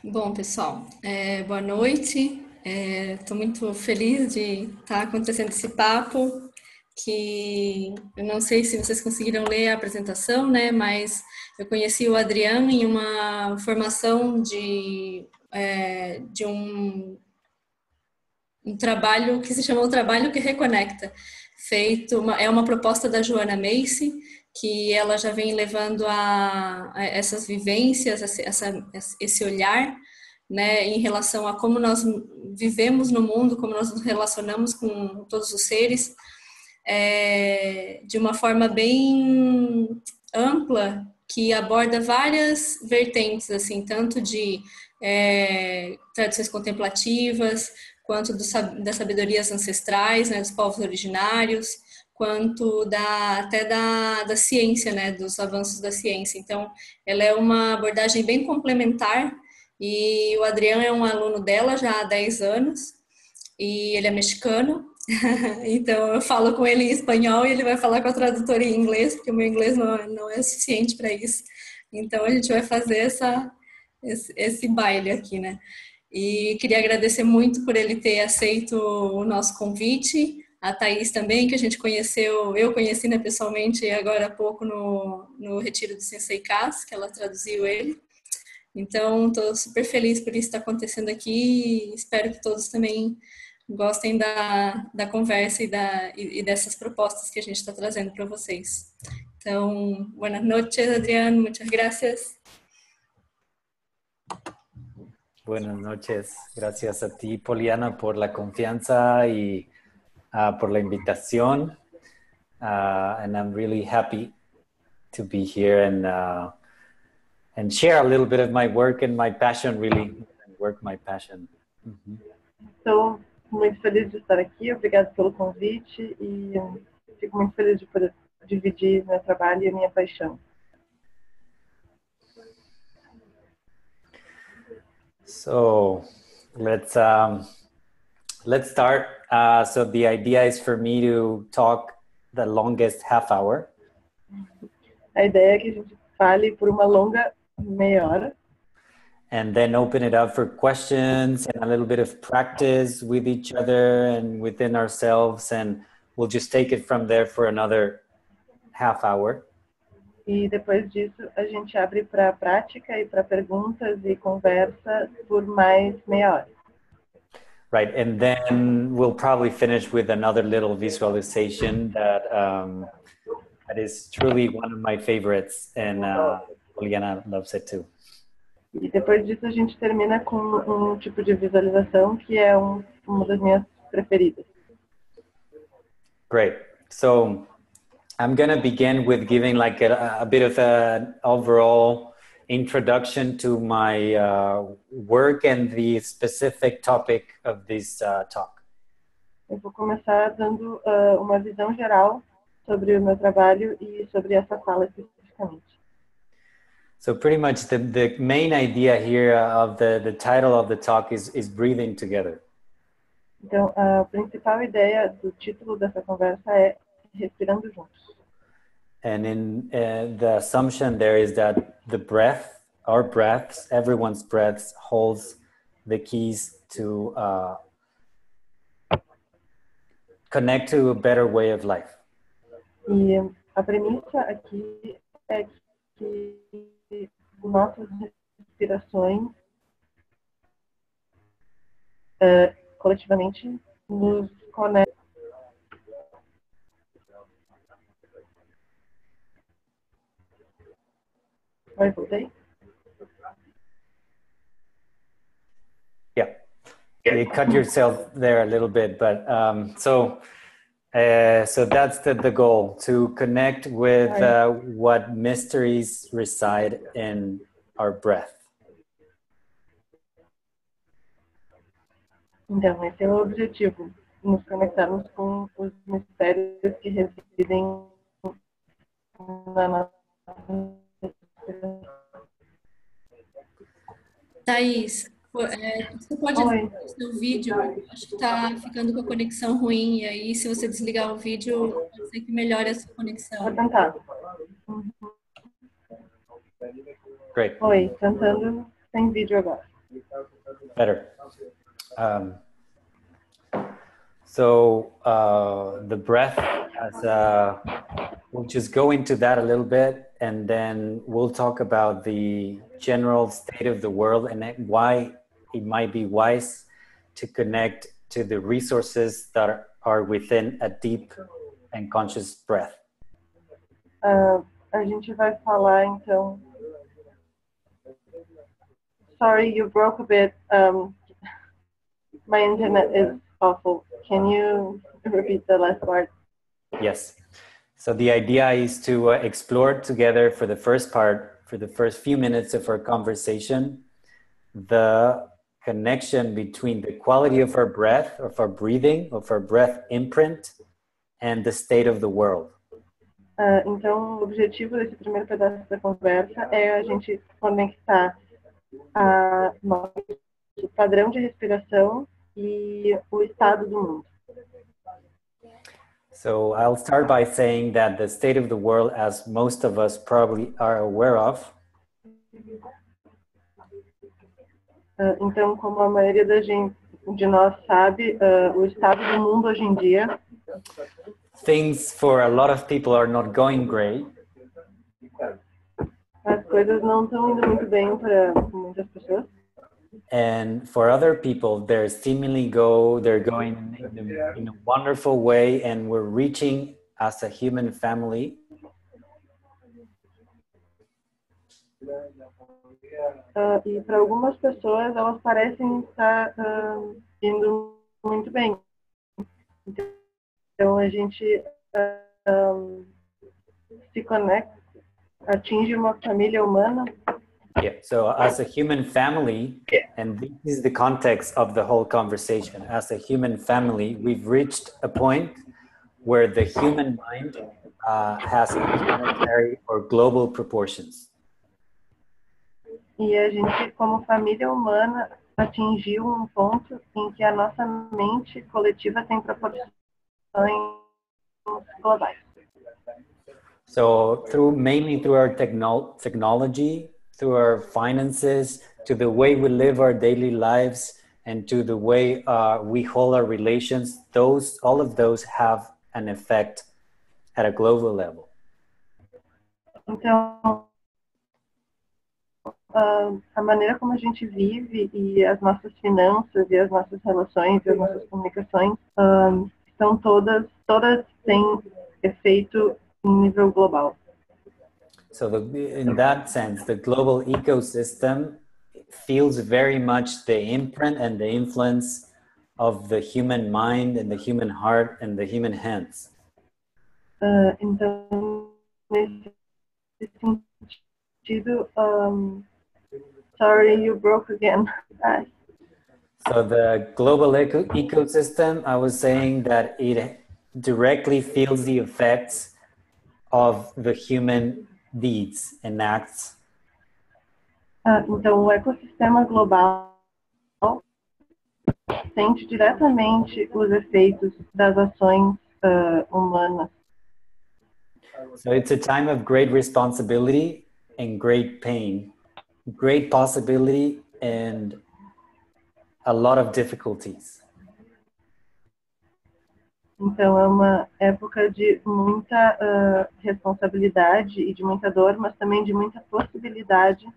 Bom, pessoal, boa noite. Estou muito feliz de estar acontecendo esse papo, que eu não sei se vocês conseguiram ler a apresentação, né? Mas eu conheci o Adrián em uma formação de um trabalho que se chama o Trabalho que Reconecta, é uma proposta da Joanna Macy, que ela já vem levando a essas vivências, esse olhar, né, em relação a como nós vivemos no mundo, como nós nos relacionamos com todos os seres, de uma forma bem ampla, que aborda várias vertentes, assim, tanto de tradições contemplativas, quanto das sabedorias ancestrais, né, dos povos originários, quanto até da ciência, né, dos avanços da ciência. Então, ela é uma abordagem bem complementar, e o Adrián é um aluno dela já há 10 anos, e ele é mexicano, então eu falo com ele em espanhol e ele vai falar com a tradutora em inglês, porque o meu inglês não é suficiente para isso. Então a gente vai fazer esse baile aqui, né? E queria agradecer muito por ele ter aceito o nosso convite, a Thaís também, que a gente conheceu, eu conheci, né, pessoalmente agora há pouco no retiro do Sensei Cas, que ela traduziu ele. Então, estou super feliz por isso estar acontecendo aqui e espero que todos também gostem da conversa e dessas propostas que a gente está trazendo para vocês. Então, buenas noches, Adrián, muchas gracias. Buenas noches, gracias a ti, Poliana, por la confianza y por la invitación. And I'm really happy to be here and share a little bit of my work and my passion, really, work my passion. Estou muito feliz de estar aqui, obrigado pelo convite e fico muito feliz de poder dividir meu trabalho e a minha paixão. So let's start. So the idea is for me to talk the longest half hour. A ideia é que a gente fale por uma longa meia hora. And then open it up for questions and a little bit of practice with each other and within ourselves. And we'll just take it from there for another half hour. E depois disso a gente abre para prática e para perguntas e conversa por mais meia hora. Right, and then we'll probably finish with another little visualization that is truly one of my favorites, and Poliana loves it too. E depois disso a gente termina com um tipo de visualização que é uma das minhas preferidas. Great. So I'm going to begin with giving like a bit of an overall introduction to my work and the specific topic of this talk. Eu vou começar dando uma visão geral sobre o meu trabalho e sobre essa fala especificamente. So pretty much the main idea here of the title of the talk is breathing together. Então, a principal ideia do título dessa conversa é respirando juntos. And in the assumption there is that the breath, our breaths, everyone's breaths holds the keys to connect to a better way of life. E a premissa aqui é que nossas respirações coletivamente nos conectam. Oi, voltei? Yeah, you cut yourself there a little bit, but so that's the goal, to connect with what mysteries reside in our breath. Então, esse é o objetivo, nos conectarmos com os mistérios que residem na nossa. Thaís, você pode desligar o seu vídeo? Acho que está ficando com a conexão ruim, e aí se você desligar o vídeo, pode ser que melhore a sua conexão. Vou tentar. Great. Oi, tentando sem vídeo agora. Better. So the breath, we'll just go into that a little bit, and then we'll talk about the general state of the world and why it might be wise to connect to the resources that are within a deep and conscious breath. A gente vai falar, então... Sorry, you broke a bit. My internet is awful. Can you repeat the last part? Yes. So the idea is to explore together for the first part, for the first few minutes of our conversation, the connection between the quality of our breath, of our breathing, of our breath imprint, and the state of the world. Então, o objetivo desse primeiro pedaço da conversa é a gente conectar o padrão de respiração e o estado do mundo. So I'll start by saying that the state of the world, as most of us probably are aware of, então, como a maioria de nós sabe, o estado do mundo hoje em dia, things for a lot of people are not going great. As coisas não estão indo muito bem para muitas pessoas. And for other people, they're going in a wonderful way, and we're reaching as a human family. E para algumas pessoas, elas parecem estar indo muito bem. Então, a gente se conecta, atinge uma família humana. Yeah, so as a human family, and this is the context of the whole conversation, as a human family, we've reached a point where the human mind has planetary or global proportions. E a gente, como família humana, atingiu ponto em que a nossa mente coletiva tem proporções globais. So mainly through our technology, through our finances, to the way we live our daily lives, and to the way we hold our relations, all of those have an effect at a global level. Então, a maneira como a gente vive e as nossas finanças e as nossas relações e as nossas comunicações estão todas têm efeito em nível global. So in that sense, the global ecosystem feels very much the imprint and the influence of the human mind and the human heart and the human hands. Então, nesse sentido, sorry, you broke again. So the global ecosystem, I was saying that it directly feels the effects of the human deeds and acts. Então, o ecossistema global sente diretamente os efeitos das ações humanas. So it's a time of great responsibility and great pain, great possibility and a lot of difficulties. Então, é uma época de muita responsabilidade e de muita dor, mas também de muita possibilidade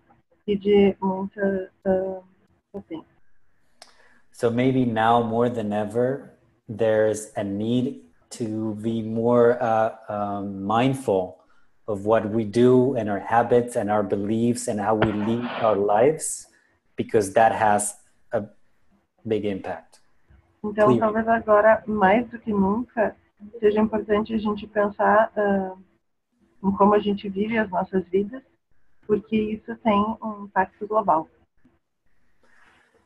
e de muita assim. So maybe now more than ever, there's a need to be more mindful of what we do and our habits and our beliefs and how we live our lives, because that has a big impact. Então, talvez agora, mais do que nunca, seja importante a gente pensar em como a gente vive as nossas vidas, porque isso tem impacto global.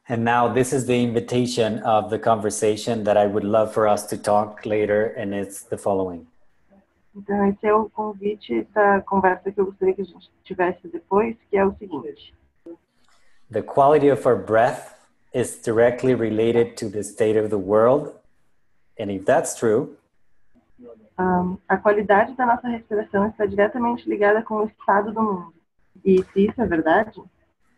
And now this is the invitation of the conversation that I would love for us to talk later, and it's the following. Então, esse é o convite da conversa que eu gostaria que a gente tivesse depois, que é o seguinte. The quality of our breath is directly related to the state of the world. And if that's true, a qualidade da nossa respiração está diretamente ligada com o estado do mundo. E se isso é verdade,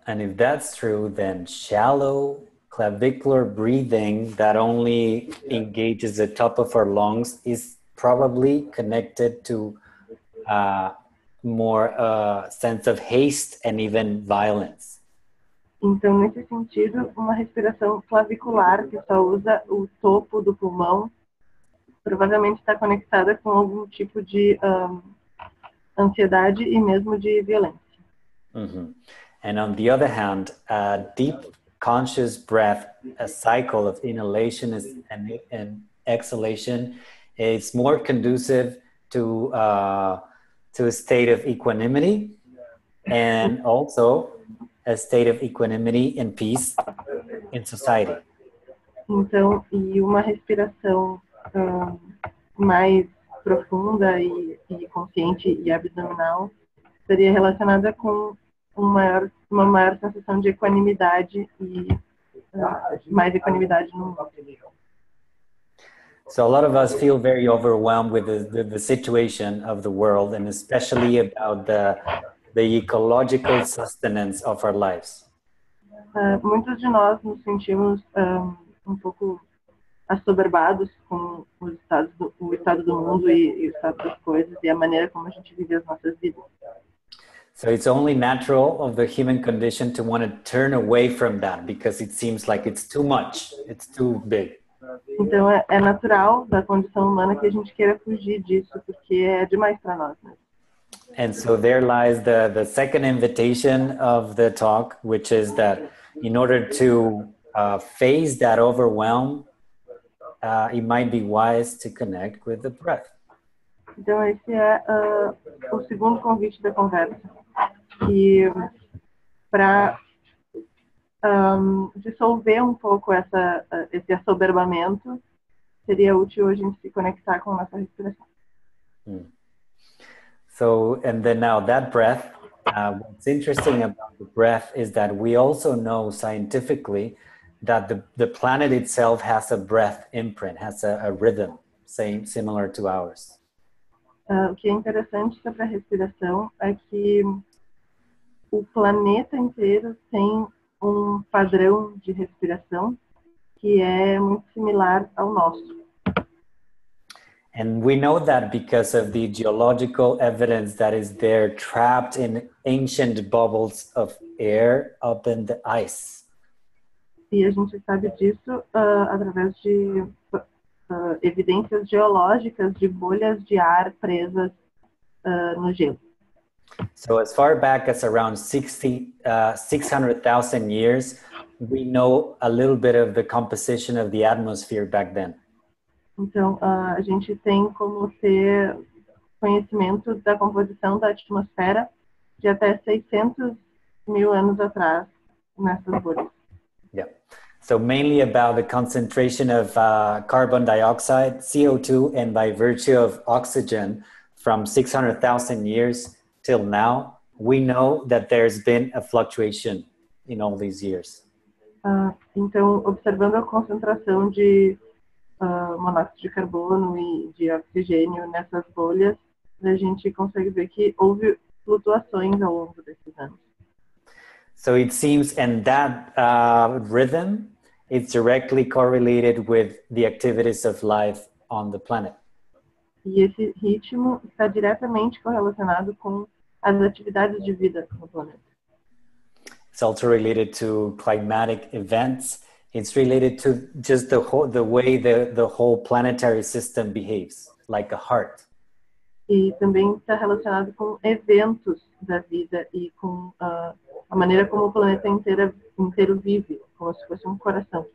And if that's true, then shallow clavicular breathing that only engages the top of our lungs is probably connected to more sense of haste and even violence. Então, nesse sentido, uma respiração clavicular que só usa o topo do pulmão provavelmente está conectada com algum tipo de ansiedade e mesmo de violência. Mm-hmm. And on the other hand, a deep conscious breath, a cycle of inhalation and exhalation, is more conducive to a state of equanimity and also a state of equanimity and peace in society. Então, e uma respiração mais profunda e consciente e abdominal estaria relacionada com uma maior sensação de equanimidade e mais equanimidade no mundo. So a lot of us feel very overwhelmed with the situation of the world, and especially about the ecological sustenance of our lives. Muitos de nós nos sentimos um pouco assoberbados com o estado do mundo e o estado das coisas e a maneira como a gente vive as nossas vidas. So it's only natural of the human condition to want to turn away from that because it seems like it's too much, it's too big. Então é natural da condição humana que a gente queira fugir disso porque é demais para nós, né? And so there lies the second invitation of the talk, which is that in order to face that overwhelm, it might be wise to connect with the breath. Então esse é o segundo convite da conversa. E para dissolver um pouco esse assoberbamento, seria útil a gente se conectar com a nossa respiração. So, and then now that breath, what's interesting about the breath is that we also know scientifically that the planet itself has a breath imprint, has a rhythm, similar to ours. O que é interessante sobre a respiração é que o planeta inteiro tem um padrão de respiração que é muito similar ao nosso. And we know that because of the geological evidence that is there trapped in ancient bubbles of air up in the ice. E a gente sabe disso através de evidências geológicas de bolhas de ar presas no gelo. So as far back as around 600,000 years, we know a little bit of the composition of the atmosphere back then. Então, a gente tem como ter conhecimento da composição da atmosfera de até 600 mil anos atrás nessas bolhas. Yeah. So mainly about the concentration of carbon dioxide, CO2, and by virtue of oxygen from 600,000 years till now, we know that there's been a fluctuation in all these years. Então, observando a concentração de monóxido de carbono e de oxigênio nessas bolhas, a gente consegue ver que houve flutuações ao longo desses anos. So it seems, and that rhythm is directly correlated with the activities of life on the planet. E esse ritmo está diretamente correlacionado com as atividades de vida no planeta. It's also related to climatic events. It's related to just the way the whole planetary system behaves, like a heart. E também está relacionado com eventos da vida e com a maneira como o planeta inteiro vive, como se fosse um coração.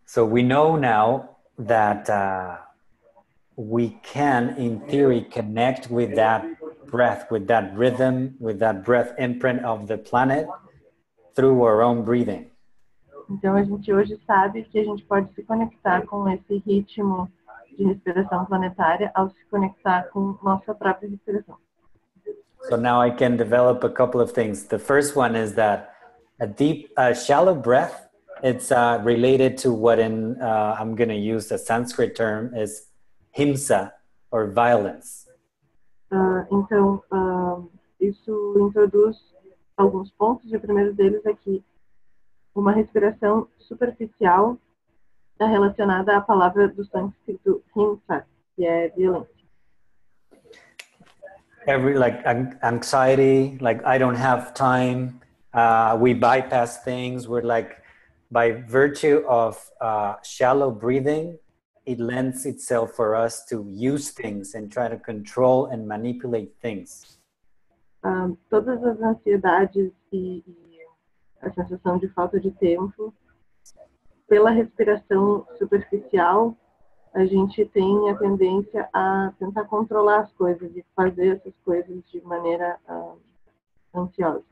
So we know now that we can, in theory, connect with that breath, with that rhythm, with that breath imprint of the planet through our own breathing. Então a gente hoje sabe que a gente pode se conectar com esse ritmo de respiração planetária ao se conectar com nossa própria respiração. So now I can develop a couple of things. The first one is that a deep, shallow breath, it's related to what I'm going to use the Sanskrit term is himsa, or violence. Então, isso introduz alguns pontos, e o primeiro deles é que uma respiração superficial está relacionada à palavra do sânscrito hinsa, que é violência. Every anxiety, like I don't have time, we bypass things. We're like, by virtue of shallow breathing, it lends itself for us to use things and try to control and manipulate things. Todas as ansiedades e a sensação de falta de tempo, pela respiração superficial, a gente tem a tendência a tentar controlar as coisas e fazer essas coisas de maneira ansiosa.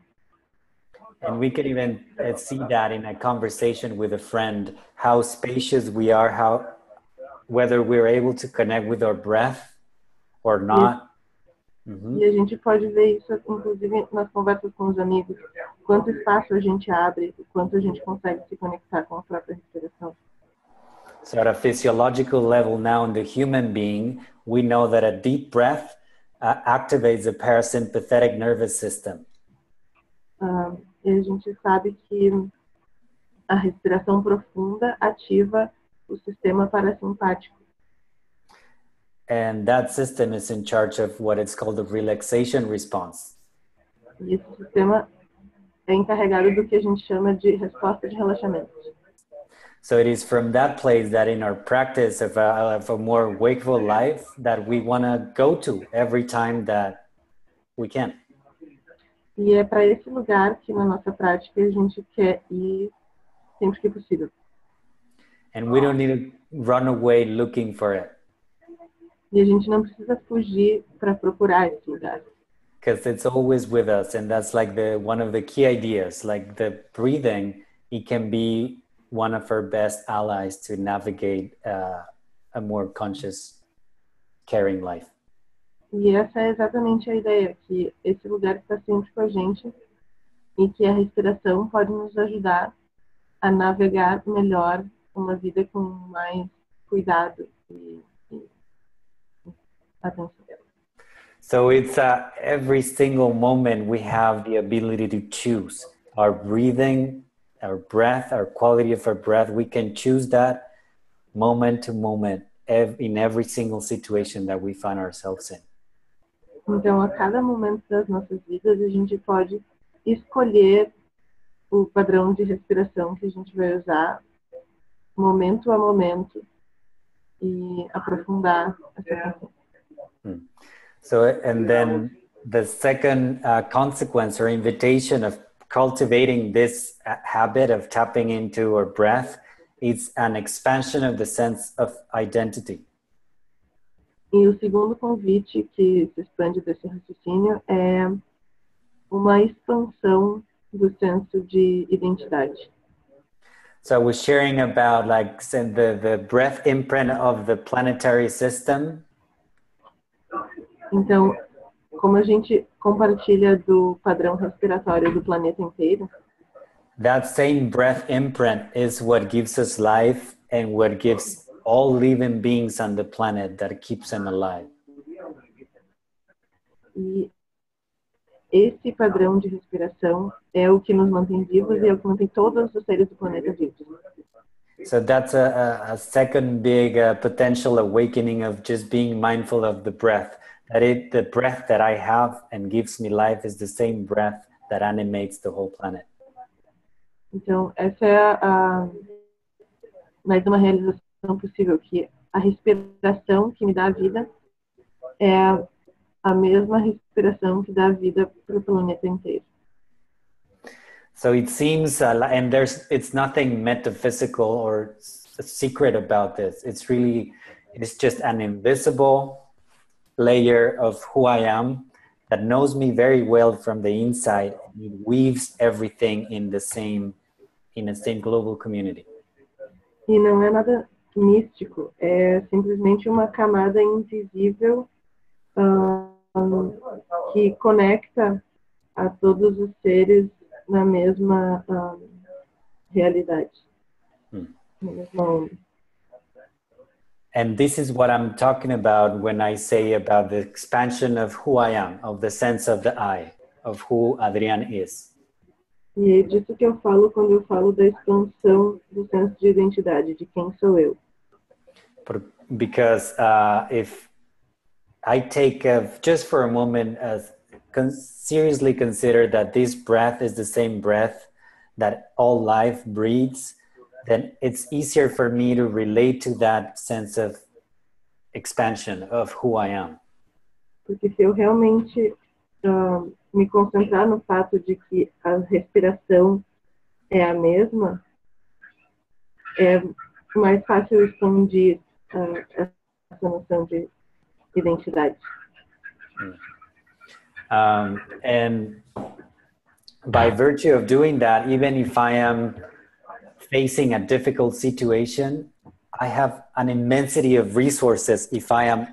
And we can even see that in a conversation with a friend, how spacious we are, whether we're able to connect with our breath or not. E a gente pode ver isso, inclusive, nas conversas com os amigos. Quanto espaço a gente abre, quanto a gente consegue se conectar com a própria respiração. So at a physiological level now in the human being, we know that a deep breath activates the parasympathetic nervous system. E a gente sabe que a respiração profunda ativa o sistema parasimpático. And that system is in charge of what is called the relaxation response. E esse sistema é encarregado do que a gente chama de resposta de relaxamento. So it is from that place that in our practice of a more wakeful life that we want to go to every time that we can. E é para esse lugar que na nossa prática a gente quer ir sempre que possível. And we don't need to run away looking for it. E a gente não precisa fugir para procurar esse lugar. Because it's always with us, and that's like one of the key ideas. Like the breathing, it can be one of our best allies to navigate a more conscious, caring life. E essa é exatamente a ideia, que esse lugar está sempre com a gente e que a respiração pode nos ajudar a navegar melhor uma vida com mais cuidado e atenção. So it's every single moment we have the ability to choose our breathing, our breath, our quality of our breath. We can choose that moment to moment in every single situation that we find ourselves in. Então, a cada momento das nossas vidas, a gente pode escolher o padrão de respiração que a gente vai usar momento a momento e aprofundar essa consciência. So, and then the second consequence or invitation of cultivating this habit of tapping into our breath is an expansion of the sense of identity. E o segundo convite que se expande desse raciocínio é uma expansão do senso de identidade. So I was sharing about like the breath imprint of the planetary system. Então, como a gente compartilha do padrão respiratório do planeta inteiro, that same breath imprint is what gives us life and what gives all living beings on the planet that keeps them alive. E esse padrão de respiração é o que nos mantém vivos e é o que mantém todos os seres do planeta vivos. So that's a second big potential awakening of just being mindful of the breath. The breath that I have and gives me life is the same breath that animates the whole planet. Então, essa é mais uma realização possível, que a respiração que me dá a vida é a mesma respiração que dá a vida para o planeta inteiro. So it seems, and it's nothing metaphysical or secret about this. It's just an invisible layer of who I am that knows me very well from the inside. It weaves everything in the same global community. E não é nada místico, é simplesmente uma camada invisível que conecta a todos os seres na mesma realidade, na mesma onda. And this is what I'm talking about when I say about the expansion of who I am, of the sense of the I, of who Adrián is. E é disso que eu falo quando eu falo da expansão do senso de identidade, de quem sou eu. Because if I take just for a moment seriously consider that this breath is the same breath that all life breathes, then it's easier for me to relate to that sense of expansion of who I am. Porque se eu realmente me concentrar no fato de que a respiração é a mesma, é mais fácil expandir essa noção de identidade. And by virtue of doing that, even if I am facing a difficult situation, I have an immensity of resources if I am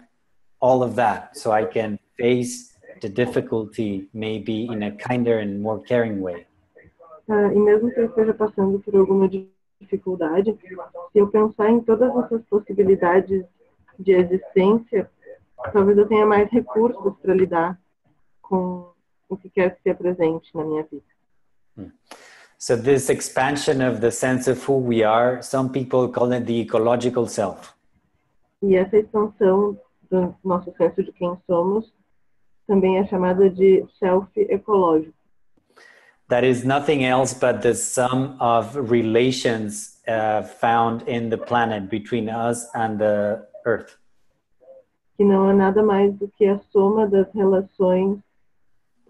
all of that, so I can face the difficulty maybe in a kinder and more caring way. E mesmo que eu esteja passando por alguma dificuldade, se eu pensar em todas essas possibilidades de existência, talvez eu tenha mais recursos para lidar com o que quer que se apresente na minha vida. So this expansion of the sense of who we are, some people call it the ecological self. E essa expansão do nosso senso de quem somos também é chamada de self ecológico. That is nothing else but the sum of relations found in the planet between us and the Earth. Que não é nada mais do que a soma das relações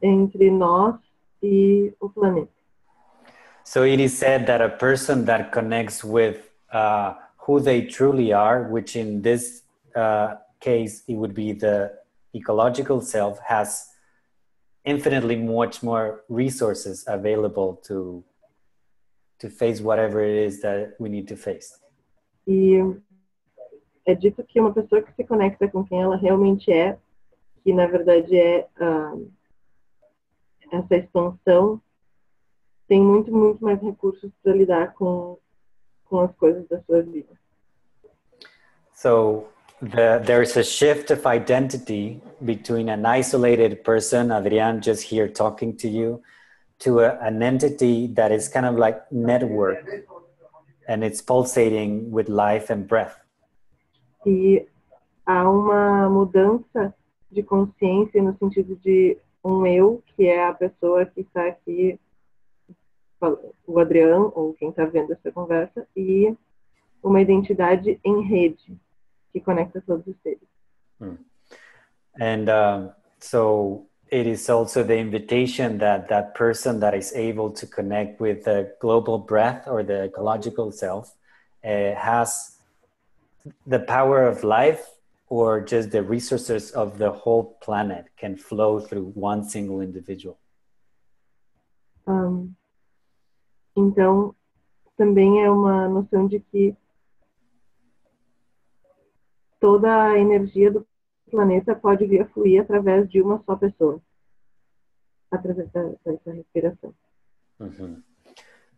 entre nós e o planeta. So it is said that a person that connects with who they truly are, which in this case it would be the ecological self, has infinitely much more resources available to face whatever it is that we need to face. E é dito que uma pessoa que se conecta com quem ela realmente é, que na verdade é essa expansão, tem muito mais recursos para lidar com as coisas da sua vida. So there's a shift of identity between an isolated person, Adrián, just here talking to you, to an entity that is kind of like network, and it's pulsating with life and breath. E há uma mudança de consciência no sentido de um eu, que é a pessoa que está aqui, o Adrián, ou quem está vendo essa conversa, e uma identidade em rede, que conecta todos os seres. And so it is also the invitation that that person that is able to connect with the global breath or the ecological self has the power of life, or just the resources of the whole planet can flow through one single individual. Então, também é uma noção de que toda a energia do planeta pode vir a fluir através de uma só pessoa, através dessa respiração. Mm-hmm.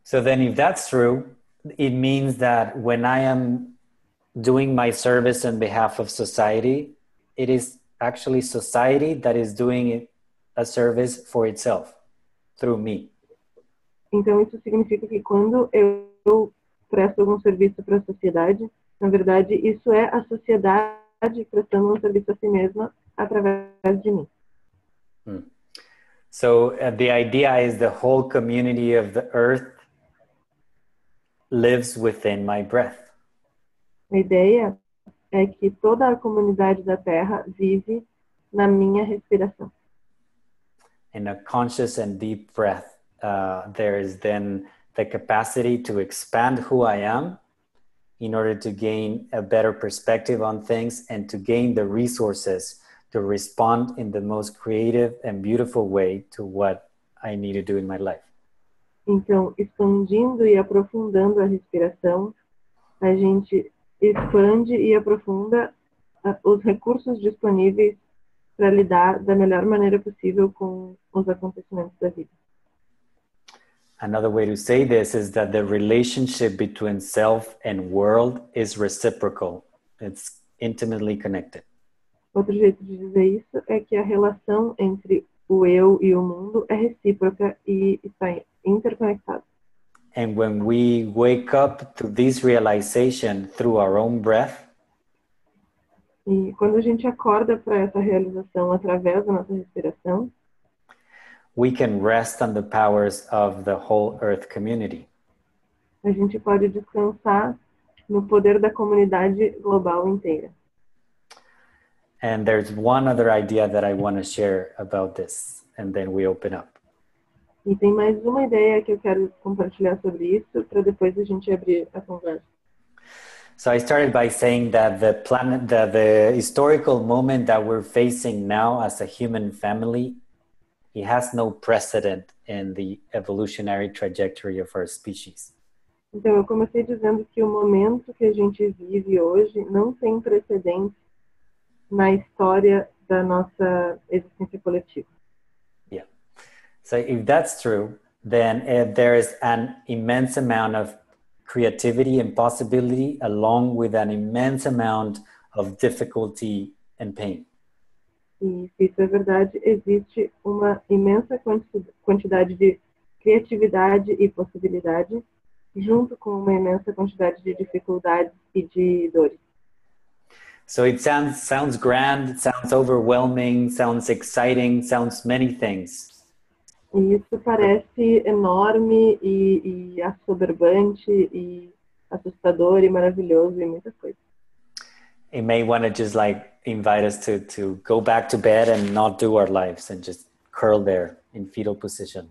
So then if that's true, it means that when I am doing my service on behalf of society, it is actually society that is doing a service for itself through me. Então isso significa que quando eu presto algum serviço para a sociedade, na verdade isso é a sociedade prestando um serviço a si mesma através de mim. So the idea is the whole community of the earth lives within my breath. A ideia é que toda a comunidade da Terra vive na minha respiração. In a conscious and deep breath, there is then the capacity to expand who I am in order to gain a better perspective on things and to gain the resources to respond in the most creative and beautiful way to what I need to do in my life. Então, expandindo e aprofundando a respiração, a gente expande e aprofunda os recursos disponíveis para lidar da melhor maneira possível com os acontecimentos da vida. Another way to say this is that the relationship between self and world is reciprocal. It's intimately connected. Outro jeito de dizer isso é que a relação entre o eu e o mundo é recíproca e está interconectados. And when we wake up to this realization through our own breath, E quando a gente acorda para essa realização através da nossa respiração, we can rest on the powers of the whole earth community. a gente pode descansar no poder da comunidade global inteira. And there's one other idea that I want to share about this, and then we open up. E tem mais uma ideia que eu quero compartilhar sobre isso, para depois a gente abrir a conversa. So I started by saying that the historical moment that we're facing now as a human family, it has no precedent in the evolutionary trajectory of our species. Então, eu comecei dizendo que o momento que a gente vive hoje não tem precedente na história da nossa existência coletiva. Yeah. So if that's true, then there is an immense amount of creativity and possibility along with an immense amount of difficulty and pain. E se isso é verdade, existe uma imensa quantidade de criatividade e possibilidade, junto com uma imensa quantidade de dificuldades e de dores. So it sounds grand, it sounds overwhelming, sounds exciting, sounds many things. E isso parece enorme e assoberbante e assustador e maravilhoso e muitas coisas. It may want to just like invite us to go back to bed and not do our lives and just curl there in fetal position.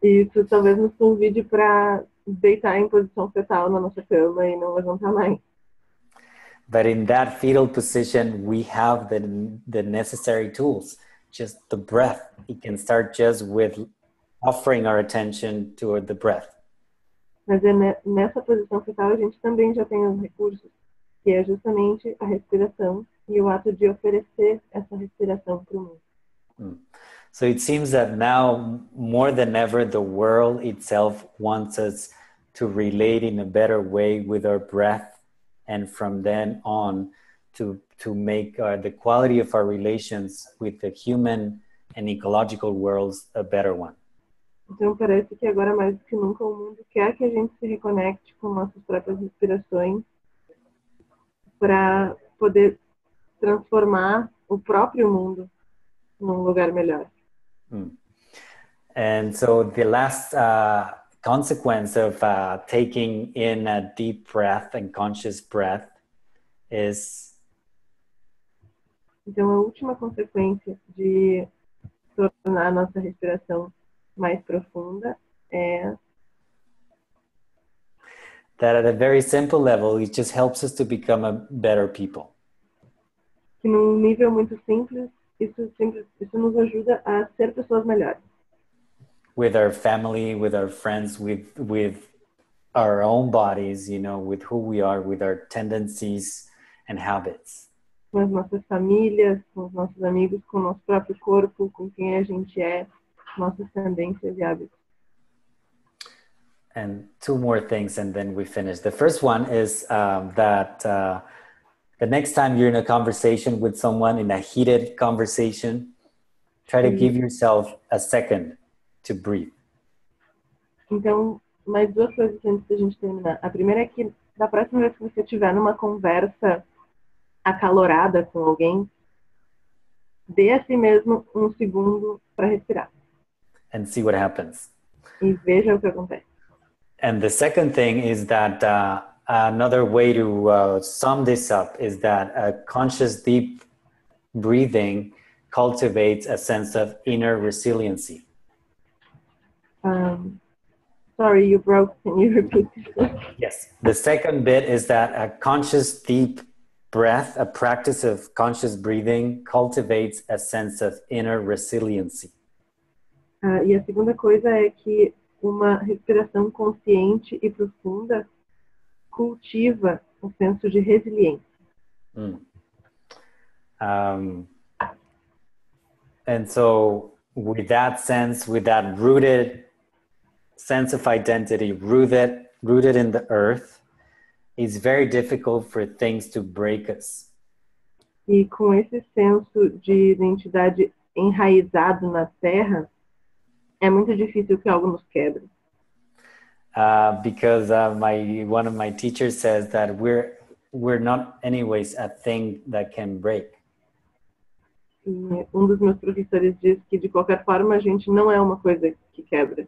E isso talvez nos convide para deitar em posição fetal na nossa cama e não levantar mais. But in that fetal position, we have the necessary tools, just the breath. We can start just with offering our attention to the breath. Mas nessa posição fetal a gente também já tem os recursos, que é justamente a respiração e o ato de oferecer essa respiração para o mundo. So it seems that now, more than ever, the world itself wants us to relate in a better way with our breath, and from then on to make the quality of our relations with the human and ecological worlds a better one. Então parece que agora mais do que nunca o mundo quer que a gente se reconecte com nossas próprias respirações para poder transformar o próprio mundo num lugar melhor. And so the last consequence of taking in a deep breath and conscious breath is Então a última consequência de tornar a nossa respiração mais profunda é that at a very simple level, it just helps us to become a better people. que num nível muito simples, isso nos ajuda a ser pessoas melhores. With our family, with our friends, with our own bodies, you know, with who we are, with our tendencies and habits. Com as nossas famílias, com os nossos amigos, com o nosso próprio corpo, com quem a gente é, nossas tendências e hábitos. And two more things and then we finish. The first one is that the next time you're in a conversation with someone, in a heated conversation, try to give yourself a second to breathe. Então, mais duas coisas antes da gente terminar. A primeira é que da próxima vez que você estiver numa conversa acalorada com alguém, dê a si mesmo um segundo para respirar. And see what happens. E veja o que acontece. And the second thing is that another way to sum this up is that a conscious deep breathing cultivates a sense of inner resiliency. Sorry, you broke. Can you repeat this? Yes. The second bit is that a conscious deep breath, a practice of conscious breathing, cultivates a sense of inner resiliency. E a segunda coisa é que uma respiração consciente e profunda cultiva um senso de resiliência. And so with that sense, with that rooted sense of identity, rooted in the earth, it's very difficult for things to break us. E com esse senso de identidade enraizado na terra, É muito difícil que algo nos quebre. Because one of my teachers says that we're not anyways a thing that can break. E dos meus professores diz que de qualquer forma a gente não é uma coisa que quebra.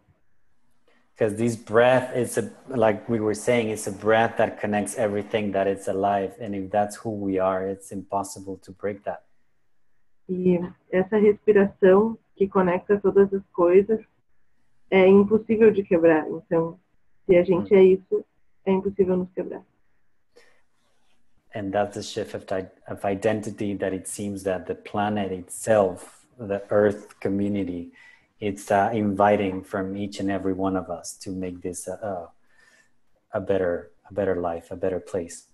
Because this breath is like we were saying, it's a breath that connects everything that is alive, and if that's who we are, it's impossible to break that. E essa respiração que conecta todas as coisas é impossível de quebrar. Então, se a gente é isso, é impossível nos quebrar. And that's a shift of identity that it seems that the planet itself, the Earth community, it's inviting from each and every one of us to make this a better life, a better place.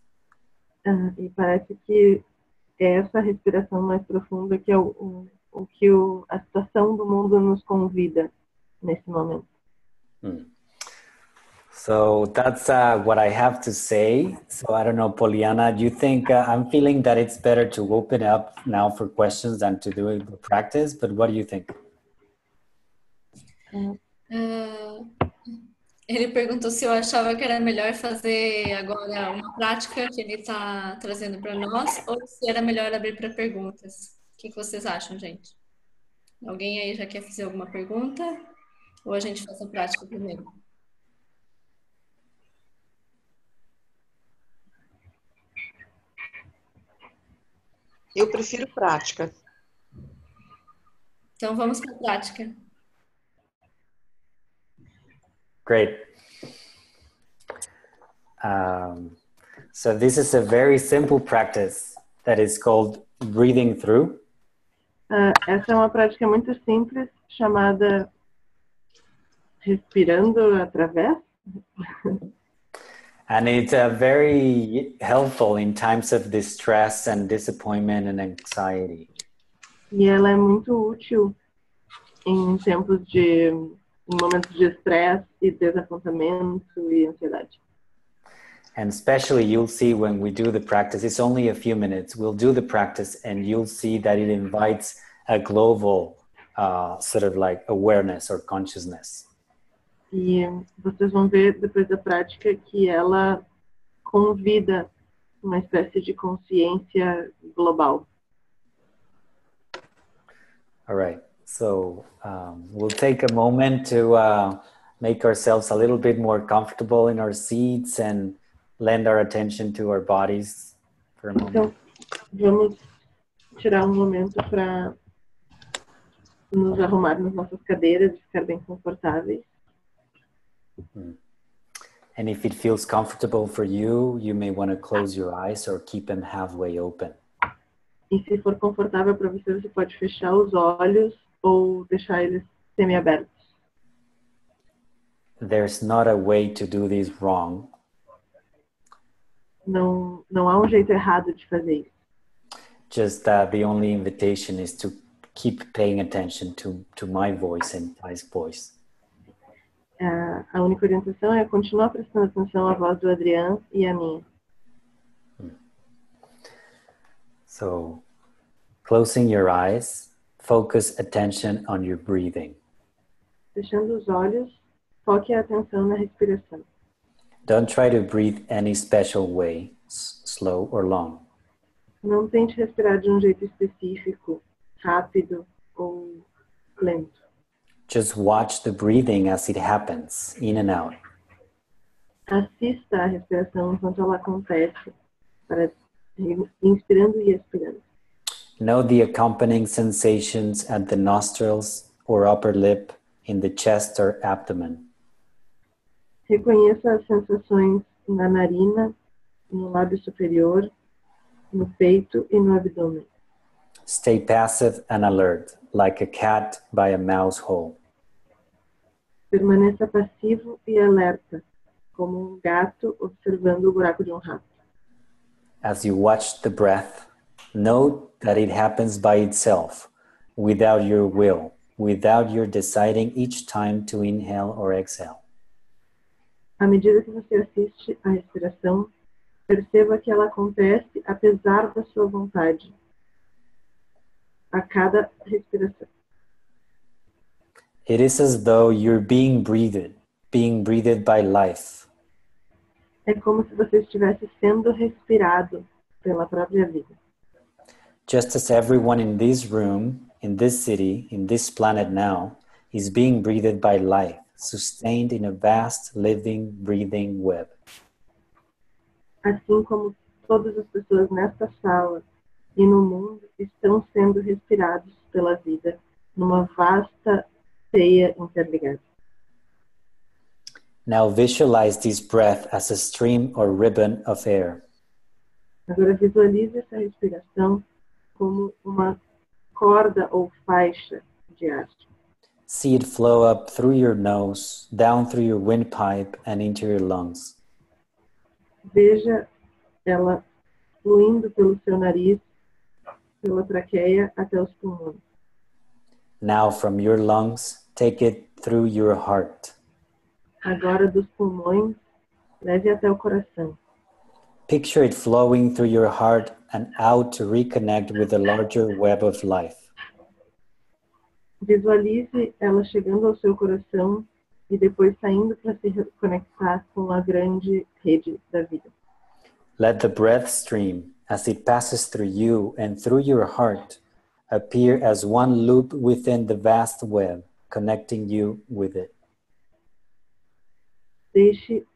E parece que é essa respiração mais profunda que é o que a situação do mundo nos convida nesse momento. So that's what I have to say. So I don't know, Poliana, do you think, I'm feeling that it's better to open up now for questions than to do the practice, but what do you think? Ele perguntou se eu achava que era melhor fazer agora uma prática que ele está trazendo para nós ou se era melhor abrir para perguntas. O que vocês acham, gente? Alguém aí já quer fazer alguma pergunta? Ou a gente faz a prática primeiro? Eu prefiro prática. Então vamos para a prática. Great. So this is a very simple practice that is called breathing through. Essa é uma prática muito simples chamada respirando através. And it's very helpful in times of distress and disappointment and anxiety. E ela é muito útil em tempos em momentos de estresse e desapontamento e ansiedade. And especially you'll see when we do the practice, it's only a few minutes. We'll do the practice and you'll see that it invites a global sort of like awareness or consciousness. E vocês vão ver depois da prática que ela convida uma espécie de consciência global. All right. So we'll take a moment to make ourselves a little bit more comfortable in our seats and lend our attention to our bodies for a moment. Então, vamos tirar um momento para nos arrumar nas nossas cadeiras e ficar bem confortáveis. And if it feels comfortable for you, you may want to close your eyes or keep them halfway open. E se for confortável para você, você pode fechar os olhos ou deixar eles semi-abertos. There's not a way to do this wrong. Não há um jeito errado de fazer isso. Just that the only invitation is to keep paying attention to my voice and Thai's voice. A única orientação é continuar prestando atenção à voz do Adrián e à minha. So, closing your eyes, focus attention on your breathing. Fechando os olhos, foque a atenção na respiração. Don't try to breathe any special way, slow or long. Não tente respirar de um jeito específico, rápido ou lento. Just watch the breathing as it happens, in and out. Assista a respiração enquanto ela acontece, para inspirando e expirando. Note the accompanying sensations at the nostrils or upper lip, in the chest or abdomen. Reconheça as sensações na narina, no lábio superior, no peito e no abdômen. Stay passive and alert, like a cat by a mouse hole. Permaneça passivo e alerta, como um gato observando o buraco de um rato. As you watch the breath, note that it happens by itself, without your will, without your deciding each time to inhale or exhale. À medida que você assiste à respiração, perceba que ela acontece apesar da sua vontade, a cada respiração. It is as though you're being breathed by life. É como se você estivesse sendo respirado pela própria vida. Just as everyone in this room, in this city, in this planet now, is being breathed by life, sustained in a vast, living, breathing web. Assim como todas as pessoas nesta sala e no mundo estão sendo respirados pela vida numa vasta teia interligada. Now visualize this breath as a stream or ribbon of air. Agora visualize essa respiração como uma corda ou faixa de ar. See it flow up through your nose, down through your windpipe, and into your lungs. Veja ela fluindo pelo seu nariz, pela traqueia até os pulmões. Now from your lungs, take it through your heart. Agora dos pulmões, leve até o coração. Picture it flowing through your heart and out to reconnect with the larger web of life. Visualize ela chegando ao seu coração e depois saindo para se reconectar com a grande rede da vida. Let the breath stream, as it passes through you and through your heart, appear as one loop within the vast web, connecting you with it. Deixe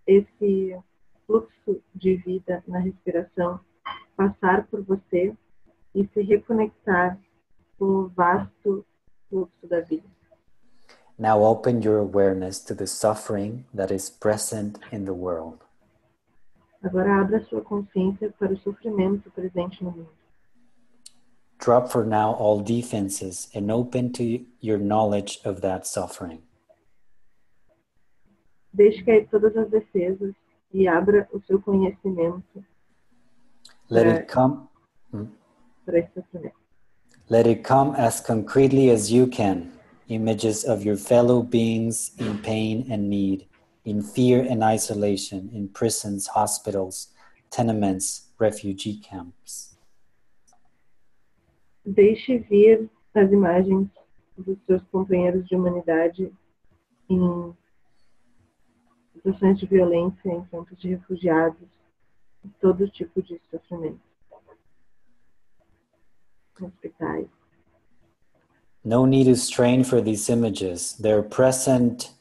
esse fluxo de vida na respiração passar por você e se reconectar com o vasto fluxo da vida. Now open your awareness to the suffering that is present in the world. Agora abra sua consciência para o sofrimento presente no mundo. Drop for now all defenses and open to your knowledge of that suffering. Deixe cair todas as defesas e abra o seu conhecimento Let it come. para esse sofrimento. Let it come as concretely as you can. Images of your fellow beings in pain and need, in fear and isolation, in prisons, hospitals, tenements, refugee camps. Deixe vir as imagens dos seus companheiros de humanidade em situações de violência, em campos de refugiados, todo tipo de sofrimento. Hospitais. No need to strain for these images. They're present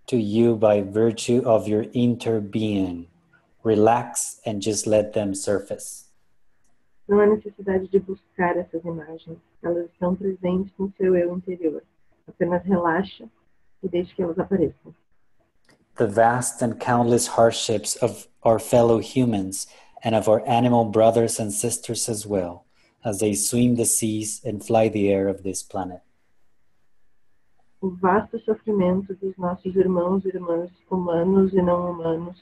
to you by virtue of your interbeing. Relax and just let them surface. Não há necessidade de buscar essas imagens. Elas estão presentes no seu eu interior. Apenas relaxa e deixe que elas apareçam. The vast and countless hardships of our fellow humans and of our animal brothers and sisters as well, as they swim the seas and fly the air of this planet. O vasto sofrimento dos nossos irmãos e irmãs humanos e não humanos,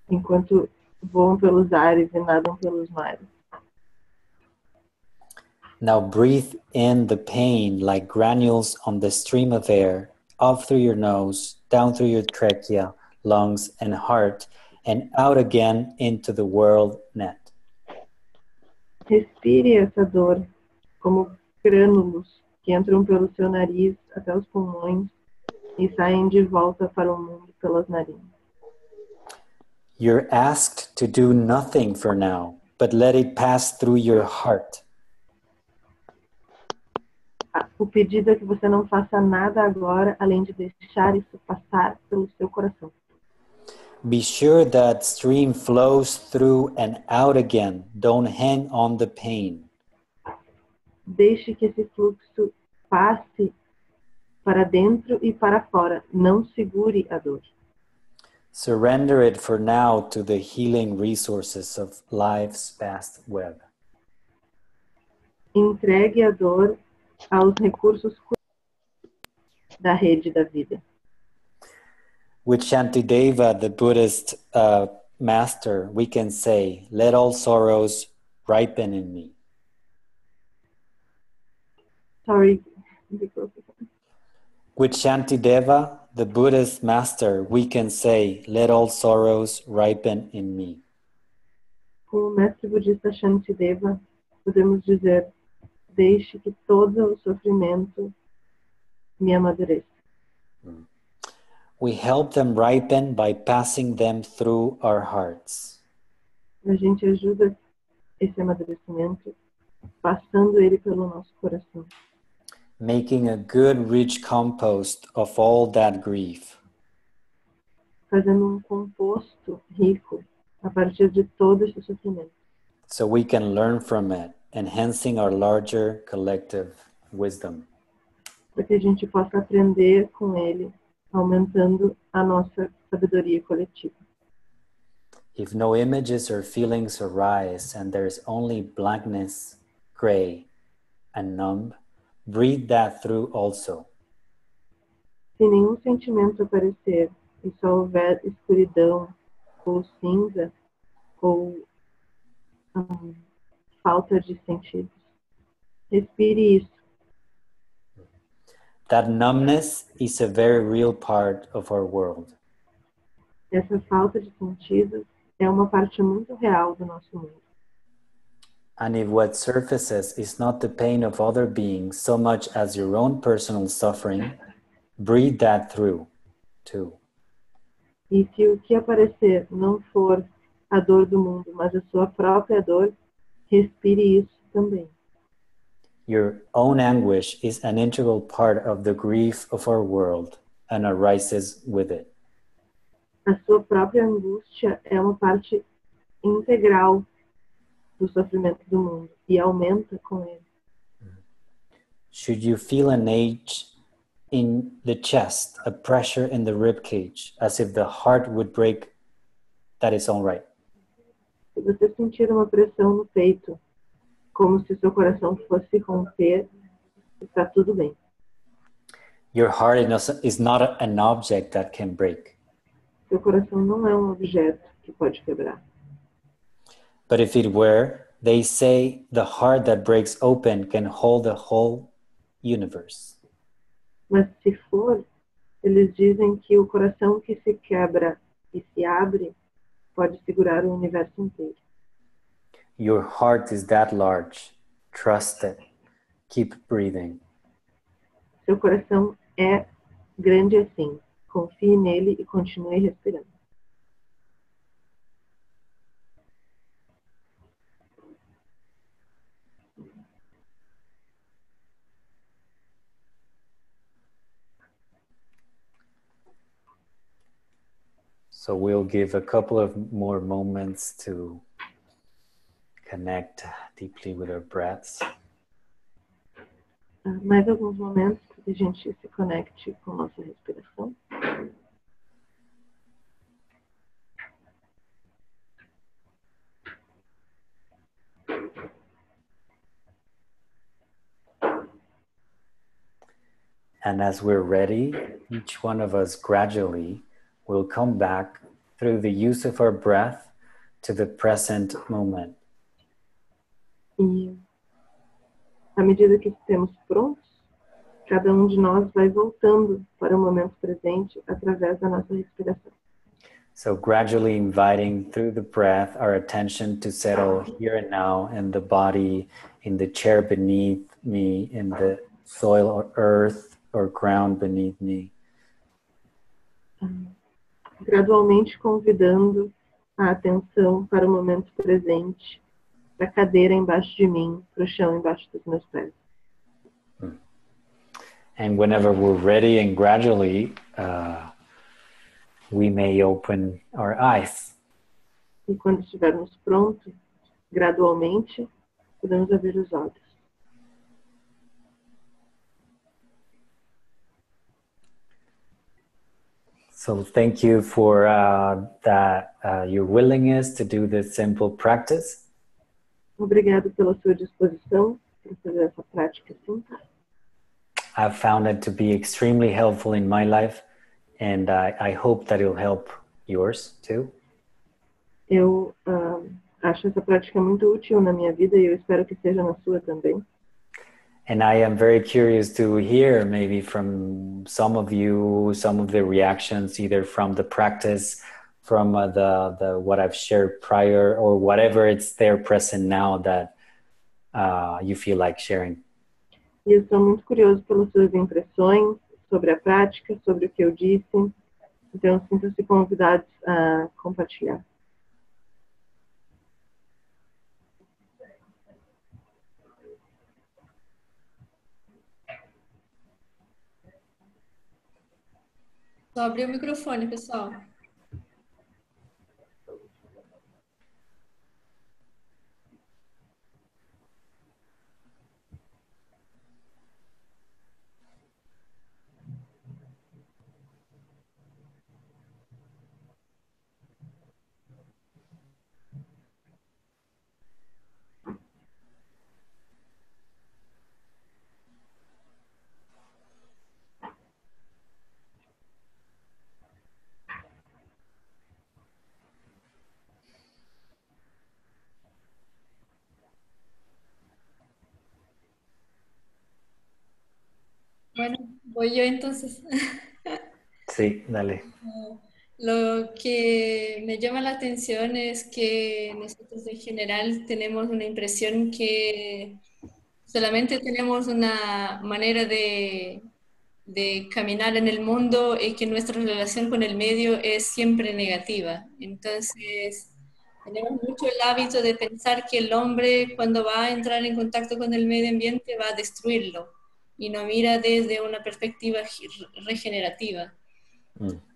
enquanto voam pelos ares e nadam pelos mares. Now breathe in the pain like granules on the stream of air, up through your nose, down through your trachea, lungs, and heart, and out again into the world net. Respire essa dor como grânulos que entram pelo seu nariz até os pulmões e saem de volta para o mundo pelas narinas. You're asked to do nothing for now, but let it pass through your heart. O pedido é que você não faça nada agora, além de deixar isso passar pelo seu coração. Be sure that stream flows through and out again. Don't hang on the pain. Deixe que esse fluxo passe para dentro e para fora. Não segure a dor. Surrender it for now to the healing resources of life's vast web. Entregue a dor aos recursos da rede da vida. With Shantideva, the Buddhist master, we can say, let all sorrows ripen in me. Sorry. With Shantideva, the Buddhist master, we can say, let all sorrows ripen in me. Com o mestre budista Shantideva, podemos dizer, deixe que todo o sofrimento me amadureça. We help them ripen by passing them through our hearts. A gente ajuda esse amadurecimento passando ele pelo nosso coração. Making a good rich compost of all that grief. Fazendo composto rico a partir de todo esse sofrimento. So we can learn from it, enhancing our larger collective wisdom. Para que a gente possa aprender com ele, aumentando a nossa sabedoria coletiva. If no images or feelings arise and there is only blankness, gray, and numb, breathe that through also. Se nenhum sentimento aparecer e só houver escuridão ou cinza ou falta de sentidos, respire isso. That numbness is a very real part of our world. Essa falta de sentidos é uma parte muito real do nosso mundo. And if what surfaces is not the pain of other beings so much as your own personal suffering, breathe that through too. E se o que aparecer não for a dor do mundo, mas a sua própria dor, respire isso também. Your own anguish is an integral part of the grief of our world and arises with it. A sua própria angústia é uma parte integral do sofrimento do mundo e aumenta com ele. Should you feel an ache in the chest, a pressure in the rib cage, as if the heart would break, that is all right. Se você sentir uma pressão no peito, como se seu coração fosse romper, está tudo bem. Your heart is not an object that can break. Seu coração não é um objeto que pode quebrar. But if it were, they say the heart that breaks open can hold the whole universe. Mas se for, eles dizem que o coração que se quebra e se abre pode segurar o universo inteiro. Your heart is that large. Trust it. Keep breathing. Seu coração é grande assim. Confie nele e continue respirando. So we'll give a couple of more moments to connect deeply with our breaths. Mais alguns momentos para que a gente se conecte com nossa respiração. And as we're ready, each one of us gradually will come back through the use of our breath to the present moment. E à medida que estamos prontos, cada de nós vai voltando para o momento presente através da nossa respiração. So gradually inviting through the breath our attention to settle here and now in the body, in the chair beneath me, in the soil or earth or ground beneath me. Gradualmente convidando a atenção para o momento presente, para a cadeira embaixo de mim, para o chão embaixo dos meus pés. And whenever we're ready and gradually, we may open our eyes. E quando estivermos prontos, gradualmente, podemos abrir os olhos. So thank you for your willingness to do this simple practice. Obrigado pela sua disposição para fazer essa prática simples. I've found it to be extremely helpful in my life, and I hope that it'll help yours too. Eu acho essa prática muito útil na minha vida e eu espero que seja na sua também. And I am very curious to hear maybe from some of you, some of the reactions, either from the practice, from the what I've shared prior, or whatever it's there present now that you feel like sharing. E eu estou muito curioso pelas suas impressões sobre a prática, sobre o que eu disse. Então, sintam-se convidados a compartilhar. Só abrir o microfone, pessoal. Bueno, voy yo entonces. Sí, dale. Lo que me llama la atención es que nosotros en general tenemos una impresión que solamente tenemos una manera de caminar en el mundo y que nuestra relación con el medio es siempre negativa. Entonces, tenemos mucho el hábito de pensar que el hombre cuando va a entrar en contacto con el medio ambiente va a destruirlo y no mira desde una perspectiva regenerativa.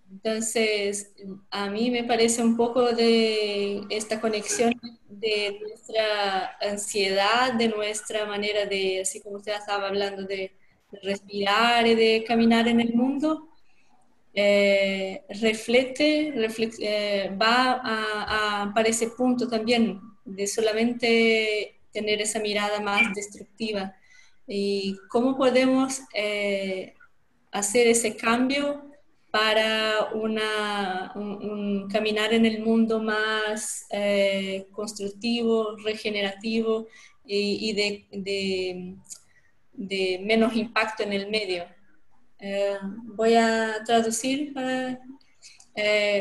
Entonces, a mí me parece un poco de esta conexión de nuestra ansiedad, de nuestra manera de, así como usted estaba hablando, de respirar y de caminar en el mundo, va para ese punto también, de solamente tener esa mirada más destructiva. ¿Y cómo podemos hacer ese cambio para un caminar en el mundo más constructivo, regenerativo y de menos impacto en el medio? Vou traduzir para...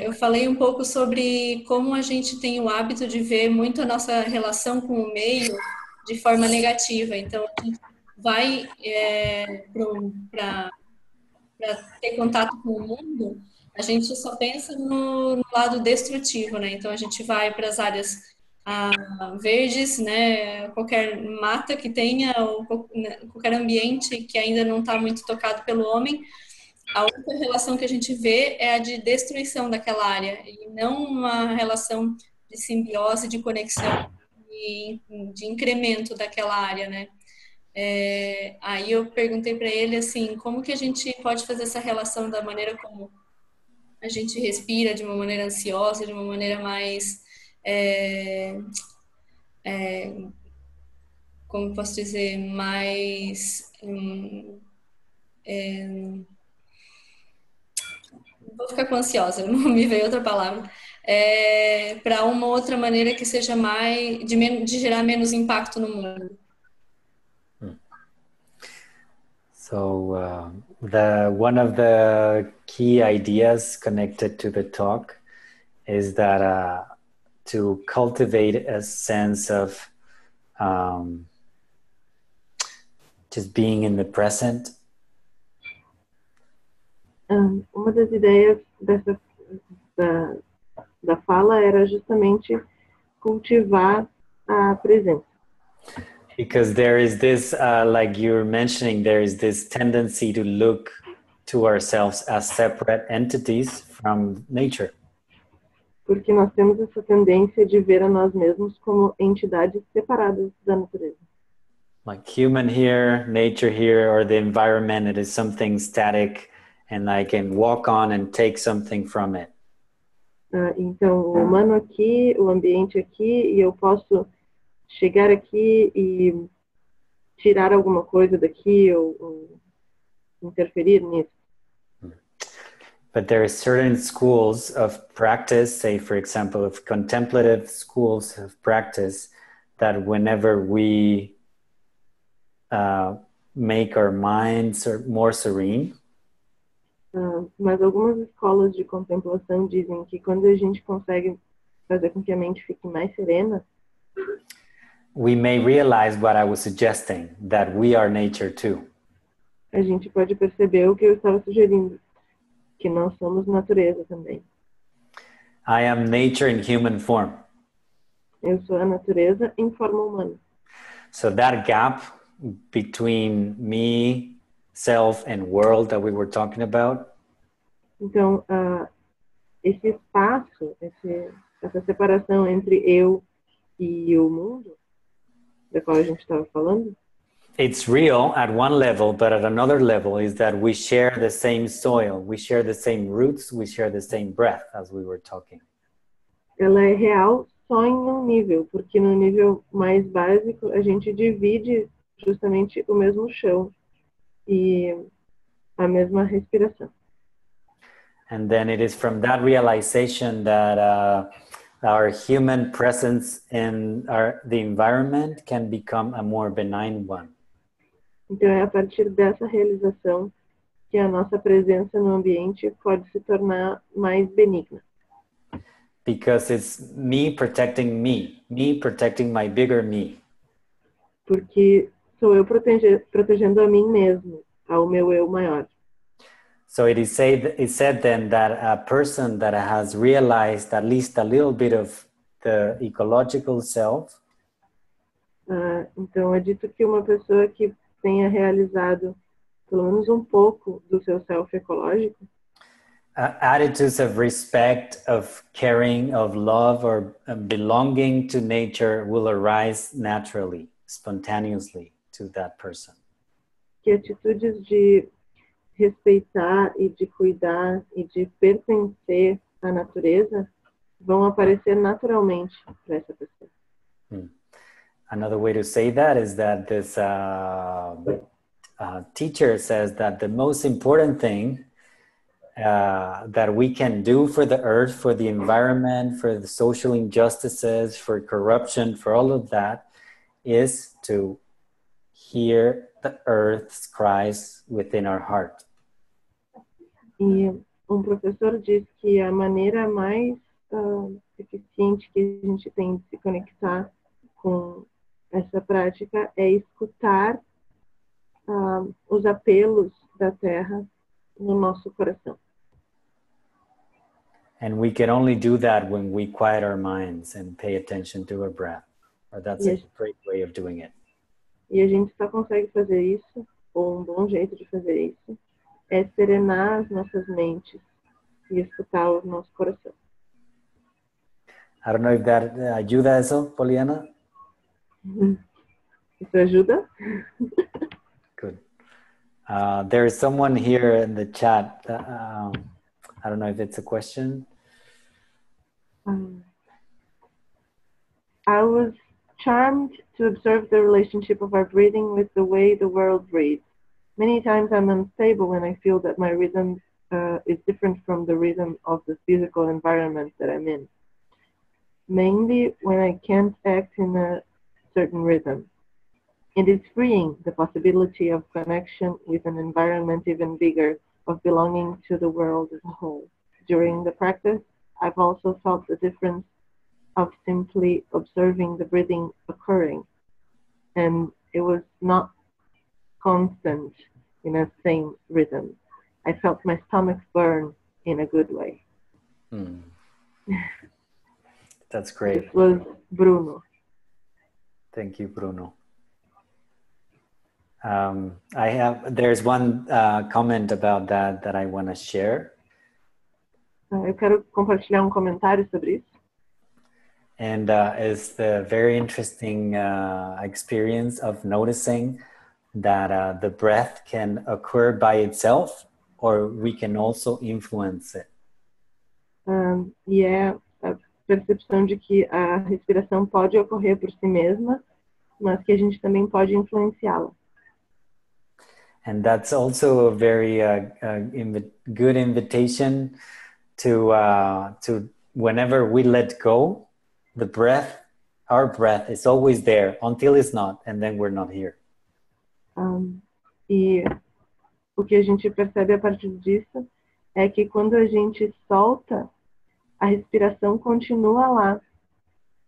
eu falei um pouco sobre como a gente tem o hábito de ver muito a nossa relação com o meio de forma negativa. Então, a gente vai para ter contato com o mundo, a gente só pensa no lado destrutivo, né? Então, a gente vai para as áreas verdes, né? Qualquer mata que tenha, ou qualquer ambiente que ainda não está muito tocado pelo homem, a única relação que a gente vê é a de destruição daquela área, e não uma relação de simbiose, de conexão e de incremento daquela área, né? Aí eu perguntei para ele assim, como que a gente pode fazer essa relação da maneira como a gente respira, de uma maneira ansiosa, de uma maneira mais como posso dizer, mais vou ficar com ansiosa, não me veio outra palavra, para uma outra maneira que seja mais de gerar menos impacto no mundo. So one of the key ideas connected to the talk is that to cultivate a sense of just being in the present. Uma das ideias da fala era justamente cultivar a presença. Because there is this, like you were mentioning, there is this tendency to look to ourselves as separate entities from nature. Porque nós temos essa tendência de ver a nós mesmos como entidades separadas da natureza. Like human here, nature here, or the environment, it is something static and I can walk on and take something from it. Então, o humano aqui, o ambiente aqui, e eu posso chegar aqui e tirar alguma coisa daqui ou interferir nisso. But there are certain schools of practice, say for example, of contemplative schools of practice, that whenever we make our minds more serene, mas algumas escolas de contemplação dizem que quando a gente consegue fazer com que a mente fique mais serena, we may realize what I was suggesting, that we are nature too. a gente pode perceber o que eu estava sugerindo, que nós somos natureza também. I am nature in human form. Eu sou a natureza em forma humana. So that gap between me, self, and world that we were talking about, Então, esse espaço, essa separação entre eu e o mundo, da qual a gente estava falando, it's real at one level, but at another level is that we share the same soil, we share the same roots, we share the same breath, as we were talking. ela é real só em um nível, porque no nível mais básico a gente divide justamente o mesmo chão e a mesma respiração. And then it is from that realization that our human presence in the environment can become a more benign one. Então é a partir dessa realização que a nossa presença no ambiente pode se tornar mais benigna. Because it's me protecting my bigger me. Porque sou eu protegendo a mim mesmo, ao meu eu maior. So it is said then that a person that has realized at least a little bit of the ecological self, então é dito que uma pessoa que tenha realizado pelo menos um pouco do seu self ecológico, attitudes of respect, of caring, of love, or belonging to nature will arise naturally, spontaneously to that person. que atitudes de respeitar e de cuidar e de pertencer à natureza vão aparecer naturalmente para essa pessoa. Another way to say that is that this teacher says that the most important thing that we can do for the earth, for the environment, for the social injustices, for corruption, for all of that, is to hear the earth's cries within our heart. E um professor diz que a maneira mais eficiente que a gente tem de se conectar com essa prática é escutar os apelos da terra no nosso coração. And we can only do that when we quiet our minds and pay attention to our breath. Or that's a great way of doing it. E a gente só consegue fazer isso, ou um bom jeito de fazer isso, é serenar as nossas mentes e escutar o nosso coração. I don't know if that ayuda eso, Poliana? Isso ajuda? Good. There is someone here in the chat. I don't know if it's a question. I was charmed to observe the relationship of our breathing with the way the world breathes. Many times I'm unstable when I feel that my rhythm is different from the rhythm of the physical environment that I'm in. Mainly when I can't act in a certain rhythm. It is freeing, the possibility of connection with an environment even bigger, of belonging to the world as a whole. During the practice, I've also felt the difference of simply observing the breathing occurring. And it was not constant in a same rhythm. I felt my stomach burn in a good way. That's great. This was Bruno. Thank you, Bruno. There's one comment about that I want to share. Eu quero compartilhar comentário sobre isso. And it's the very interesting experience of noticing that the breath can occur by itself, or we can also influence it. E é a percepção de que a respiração pode ocorrer por si mesma, mas que a gente também pode influenciá-la. And that's also a very good invitation to whenever we let go, the breath, our breath is always there until it's not, and then we're not here. E o que a gente percebe a partir disso é que quando a gente solta, a respiração continua lá,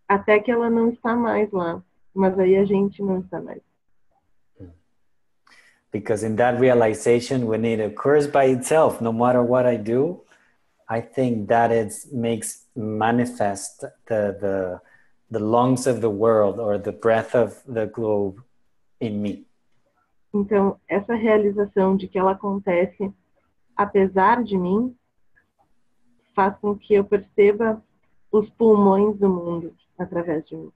até que ela não está mais lá, mas aí a gente não está mais. Because in that realization, when it occurs by itself, no matter what I do, I think that it makes manifest the lungs of the world or the breath of the globe in me. Então, essa realização de que ela acontece apesar de mim faz com que eu perceba os pulmões do mundo através de mim.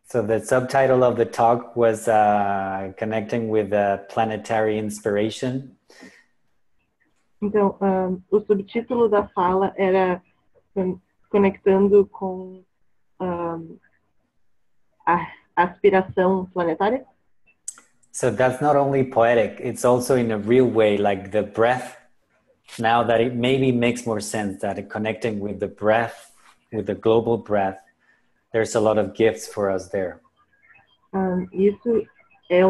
So the subtitle of the talk was connecting with planetary inspiration. Então, o subtítulo da fala era conectando com a aspiração planetária. So that's not only poetic, it's also in a real way, like the breath. Now that it maybe makes more sense that connecting with the breath, with the global breath, there's a lot of gifts for us there. Isso é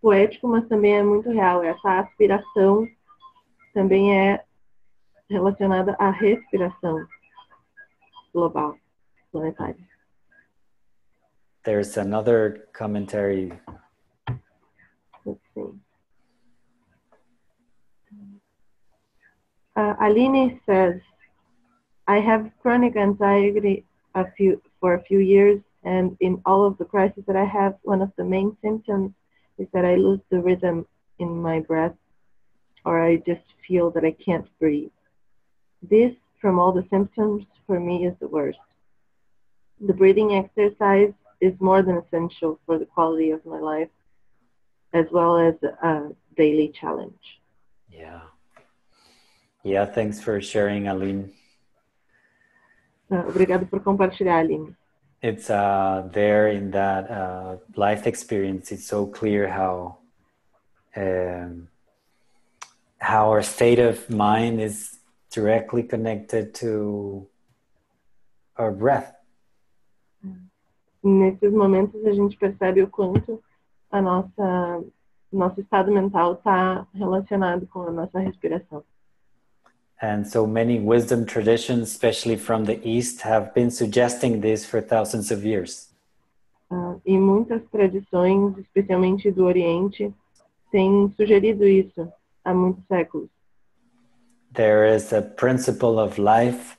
poético, mas também é muito real. Essa aspiração também é relacionada à respiração global, planetária. There's another commentary. Let's see. Aline says, I have chronic anxiety for a few years, and in all of the crises that I have, one of the main symptoms is that I lose the rhythm in my breath, or I just feel that I can't breathe. This, from all the symptoms, for me is the worst. The breathing exercise is more than essential for the quality of my life, as well as a daily challenge. Yeah, thanks for sharing, Aline. Obrigado por compartilhar, Aline. It's there in that life experience. It's so clear how our state of mind is directly connected to our breath. Nesses momentos a gente percebe o quanto a nosso estado mental está relacionado com a nossa respiração. And so many wisdom traditions, especially from the East, have been suggesting this for thousands of years. E muitas tradições, especialmente do Oriente, têm sugerido isso há muitos séculos. There is a principle of life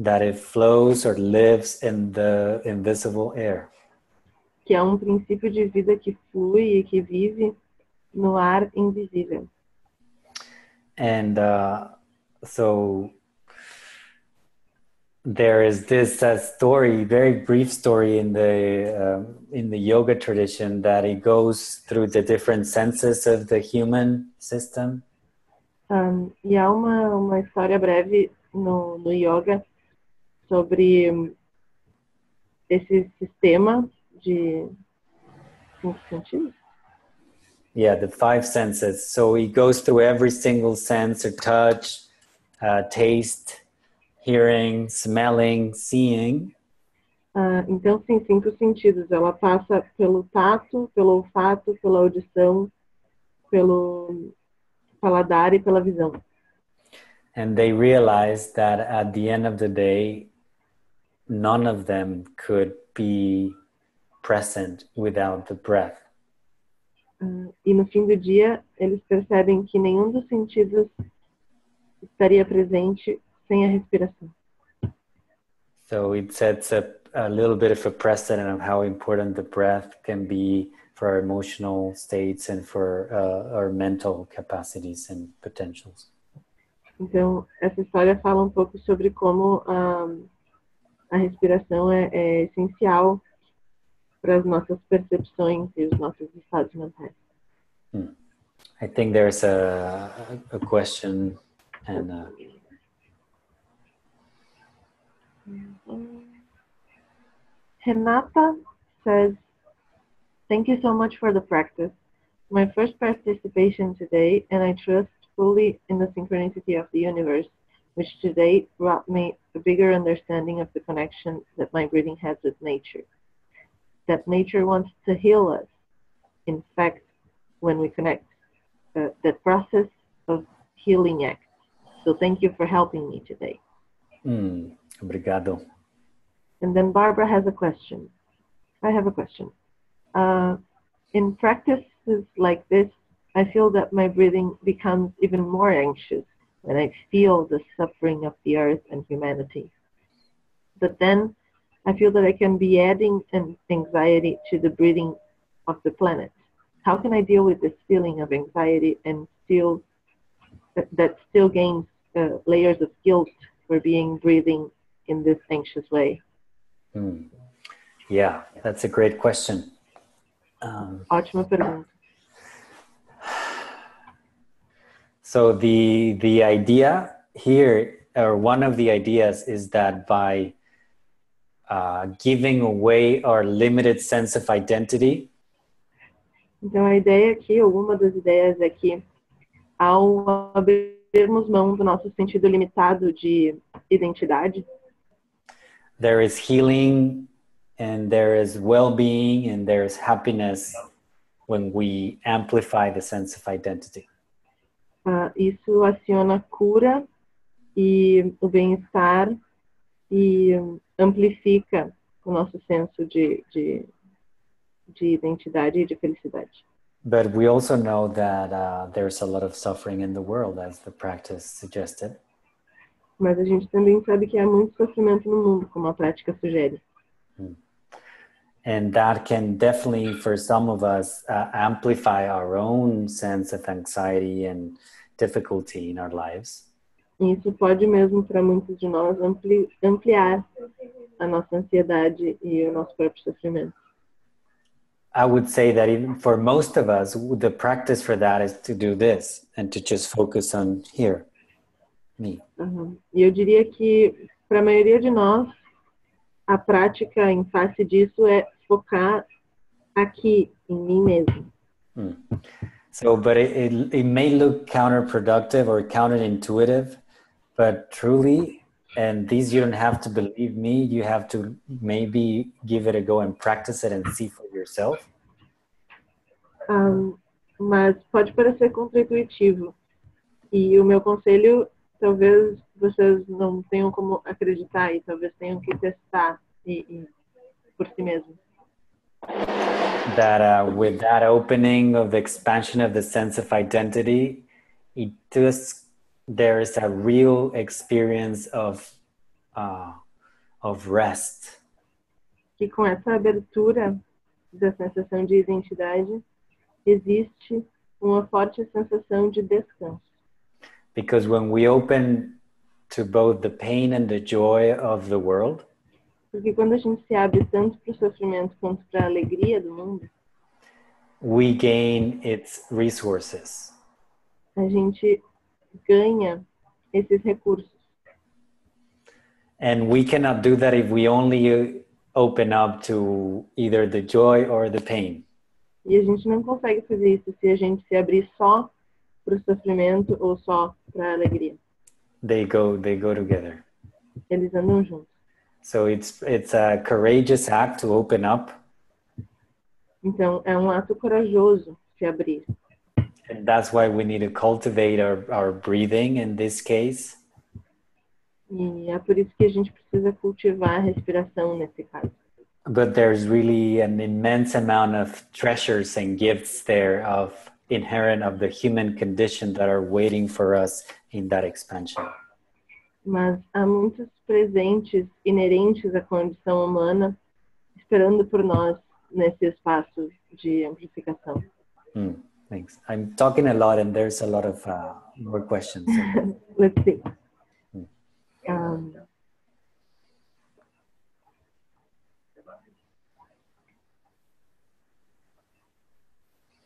that it flows or lives in the invisible air. Que é princípio de vida que flui e que vive no ar invisível. And so there is this story, very brief story in the yoga tradition, that it goes through the different senses of the human system. E há uma história breve no yoga sobre esse sistema de 5 sentidos. Yeah, the 5 senses. So it goes through every single sense, or touch, taste, hearing, smelling, seeing. Então, sim, 5 sentidos. Ela passa pelo tato, pelo olfato, pela audição, pelo paladar e pela visão. And they realized that at the end of the day, none of them could be present without the breath. E no fim do dia, eles percebem que nenhum dos sentidos estaria presente sem a respiração. So it sets up a little bit of a precedent of how important the breath can be for our emotional states and for our mental capacities and potentials. Então, essa história fala pouco sobre como a respiração é essencial para as nossas percepções e os nossos estados mentais. I think there's a question and Renata says, thank you so much for the practice. My first participation today, and I trust fully in the synchronicity of the universe, which today brought me a bigger understanding of the connection that my breathing has with nature. That nature wants to heal us. In fact, when we connect, that process of healing acts. So thank you for helping me today. Obrigado. And then Barbara has a question. I have a question. In practices like this, I feel that my breathing becomes even more anxious when I feel the suffering of the earth and humanity. But then I feel that I can be adding an anxiety to the breathing of the planet. How can I deal with this feeling of anxiety and that still gains layers of guilt for breathing in this anxious way? Yeah, that's a great question. Ótima pergunta. So the idea here, or one of the ideas, is that by giving away our limited sense of identity, então a ideia aqui, uma das ideias é que ao abrirmos mão do nosso sentido limitado de identidade, there is healing and there is well-being and there is happiness when we amplify the sense of identity. Isso aciona a cura e o bem-estar e amplifica o nosso senso de identidade e de felicidade. But we also know that there's a lot of suffering in the world, as the practice suggested. Mas a gente também sabe que há muito sofrimento no mundo, como a prática sugere. And that can definitely, for some of us, amplify our own sense of anxiety and difficulty in our lives. E isso pode mesmo, para muitos de nós, ampliar a nossa ansiedade e o nosso próprio sofrimento. I would say that even for most of us, the practice for that is to do this and to just focus on here, me. E eu diria que, para a maioria de nós, a prática em face disso é focar aqui, em mim mesmo. So, but it may look counterproductive or counterintuitive, but truly, and these you don't have to believe me, you have to maybe give it a go and practice it and see for yourself. Mas pode parecer contraintuitivo. E o meu conselho, talvez vocês não tenham como acreditar e talvez tenham que testar por si mesmos. That with that opening of the expansion of the sense of identity, there is a real experience of rest. E com essa abertura da sensação de identidade, existe uma forte sensação de descanso. Because when we open to both the pain and the joy of the world, porque quando a gente se abre tanto para o sofrimento quanto para a alegria do mundo, we gain its resources. A gente ganha esses recursos. And we cannot do that if we only open up to either the joy or the pain. E a gente não consegue fazer isso se a gente se abrir só para o sofrimento ou só para a alegria. They go together. Eles andam juntos. So it's a courageous act to open up. Então é um ato corajoso se abrir. And that's why we need to cultivate our breathing in this case. E é por isso que a gente precisa cultivar a respiração nesse caso. But there's really an immense amount of treasures and gifts there inherent of the human condition that are waiting for us in that expansion. Mas há muitos presentes inerentes à condição humana esperando por nós nesse espaço de amplificação. Thanks. I'm talking a lot and there's a lot of more questions. Let's see.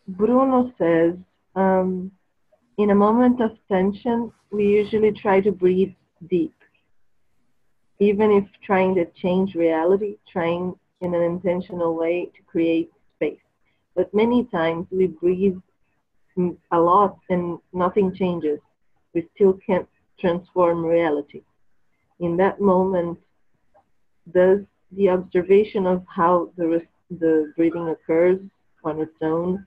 Bruno says, in a moment of tension, we usually try to breathe deep. Even if trying to change reality, trying in an intentional way to create space. But many times we breathe a lot and nothing changes. We still can't transform reality. In that moment, does the observation of how the breathing occurs on its own,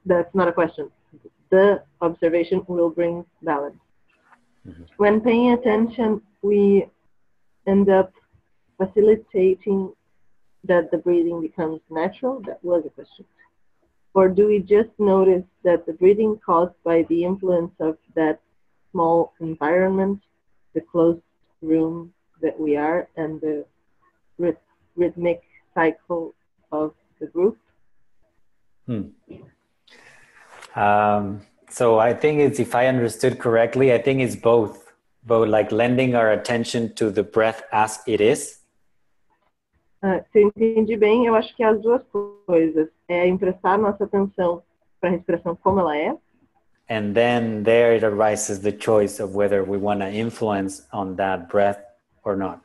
that's not a question. The observation will bring balance. When paying attention, we end up facilitating that the breathing becomes natural? That was a question. Or do we just notice that the breathing caused by the influence of that small environment, the closed room that we are, and the rhythmic cycle of the group? So I think it's, if I understood correctly, I think it's both like lending our attention to the breath as it is. Se eu entendi bem, eu acho que é as duas coisas. É emprestar nossa atenção para a respiração como ela é. And then there it arises the choice of whether we want to influence on that breath or not.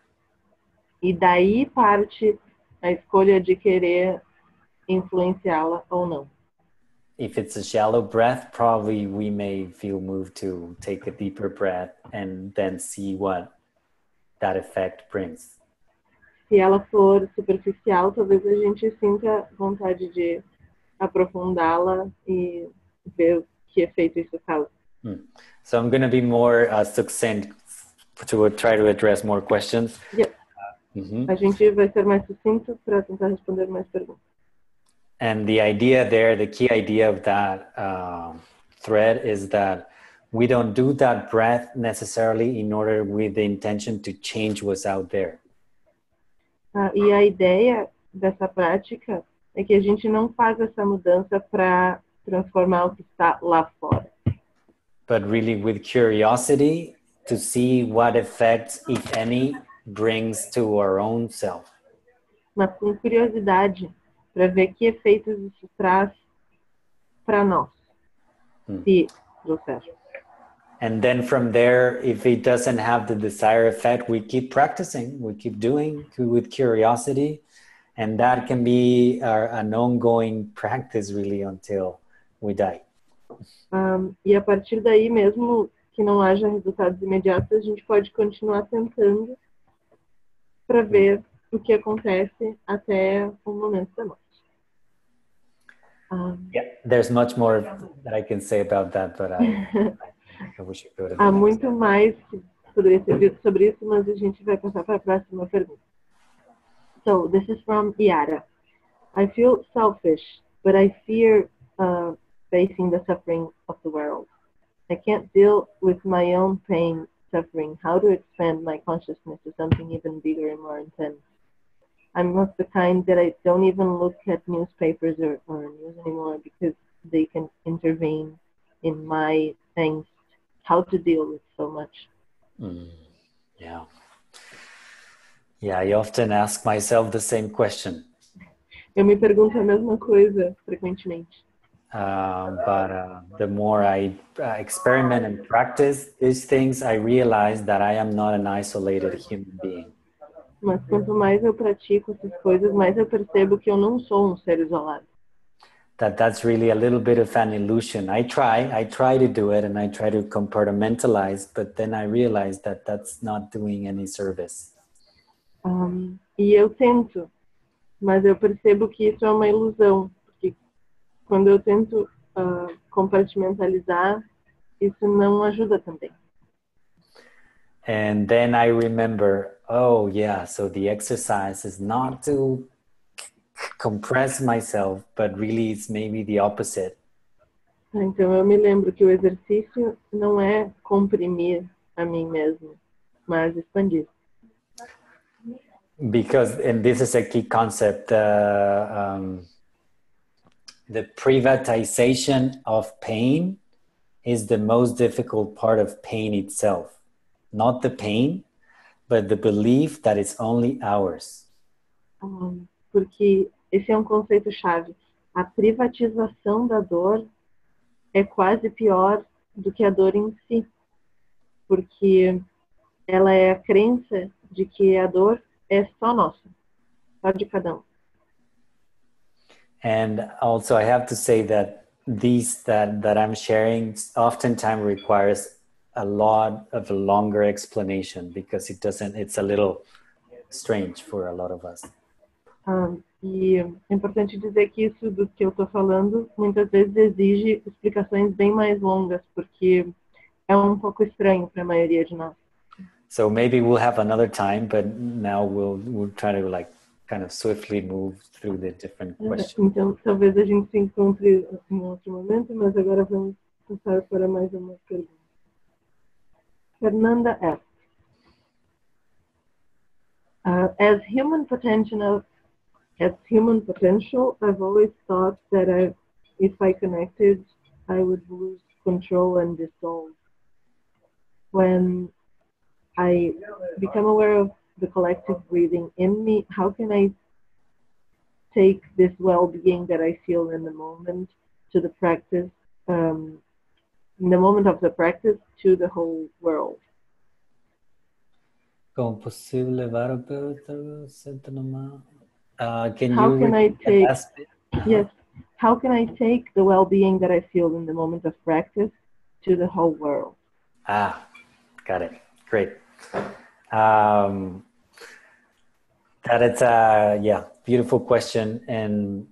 E daí parte a escolha de querer influenciá-la ou não. If it's a shallow breath, probably we may feel moved to take a deeper breath and then see what that effect brings. Se ela for superficial, talvez a gente sinta vontade de aprofundá-la e ver que efeito isso causa. So I'm going to be more succinct to try to address more questions. Yeah. A gente vai ser mais sucinto para tentar responder mais perguntas. And the idea there, the key idea of that thread is that we don't do that breath necessarily in order with the intention to change what's out there. E a ideia dessa prática é que a gente não faz essa mudança para transformar o que está lá fora. But really with curiosity to see what effects, if any, brings to our own self. Mas com curiosidade para ver que efeitos isso traz para nós, se trouxer. And then from there, if it doesn't have the desired effect, we keep practicing, we keep doing with curiosity. And that can be an ongoing practice really until we die. E a partir daí, mesmo que não haja resultados imediatos, a gente pode continuar tentando para ver o que acontece até o momento da morte. Yeah, there's much more that I can say about that, but I wish you could. Há muito mais que poderia ser dito sobre isso, mas a gente vai passar para a próxima pergunta. So, this is from Yara. I feel selfish, but I fear facing the suffering of the world. I can't deal with my own pain, suffering. How to expand my consciousness to something even bigger and more intense? I'm not the kind that I don't even look at newspapers or news anymore because they can intervene in my angst. How to deal with so much? Yeah, I often ask myself the same question. Eu me pergunto a mesma coisa frequentemente. But the more I experiment and practice these things, I realize that I am not an isolated human being. Mas quanto mais eu pratico essas coisas, mais eu percebo que eu não sou ser isolado. That's really a little bit of an illusion. I try to do it and I try to compartmentalize, but then I realize that that's not doing any service. E eu tento, mas eu percebo que isso é uma ilusão, porque quando eu tento compartimentalizar, isso não ajuda também. And then I remember, oh yeah, so the exercise is not to compress myself, but really it's maybe the opposite. Então eu me lembro que o exercício não é comprimir a mim mesmo, mas expandir. Because, and this is a key concept, the privatization of pain is the most difficult part of pain itself. Not the pain, but the belief that it's only ours. Porque esse é um conceito-chave. A privatização da dor é quase pior do que a dor em si. Porque ela é a crença de que a dor é só nossa, só de cada um. And also I have to say that these that I'm sharing oftentimes requires a lot of a longer explanation because it's a little strange for a lot of us. E é importante dizer que isso do que eu estou falando muitas vezes exige explicações bem mais longas, porque é um pouco estranho para a maioria de nós. So maybe we'll have another time, but now we'll try to like kind of swiftly move through the different questions. Então, talvez a gente se encontre em outro momento, mas agora vamos passar para mais uma pergunta. Fernanda asks, as human potential, I've always thought that if I connected, I would lose control and dissolve. When I become aware of the collective breathing in me, how can I take this well-being that I feel in the moment to the practice, in the moment of the practice, to the whole world? Como possível levar o can How you can I repeat take? the last bit? Yes. How can I take the well-being that I feel in the moment of practice to the whole world? Got it. Great. That is a beautiful question, and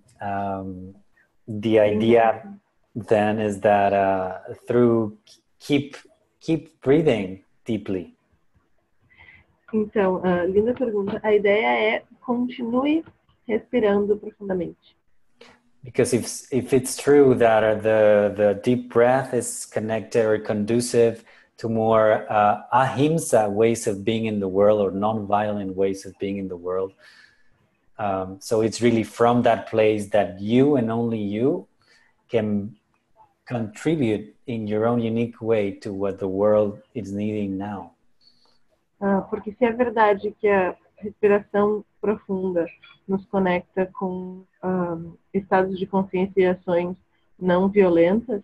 the idea then is that through keep breathing deeply. Então, linda pergunta. A ideia é continue respirando profundamente. Because if it's true that the deep breath is connected or conducive to more ahimsa ways of being in the world, or non-violent ways of being in the world. So it's really from that place that you and only you can contribute in your own unique way to what the world is needing now. Porque se é verdade que a respiração profunda nos conecta com estados de consciência e ações não violentas,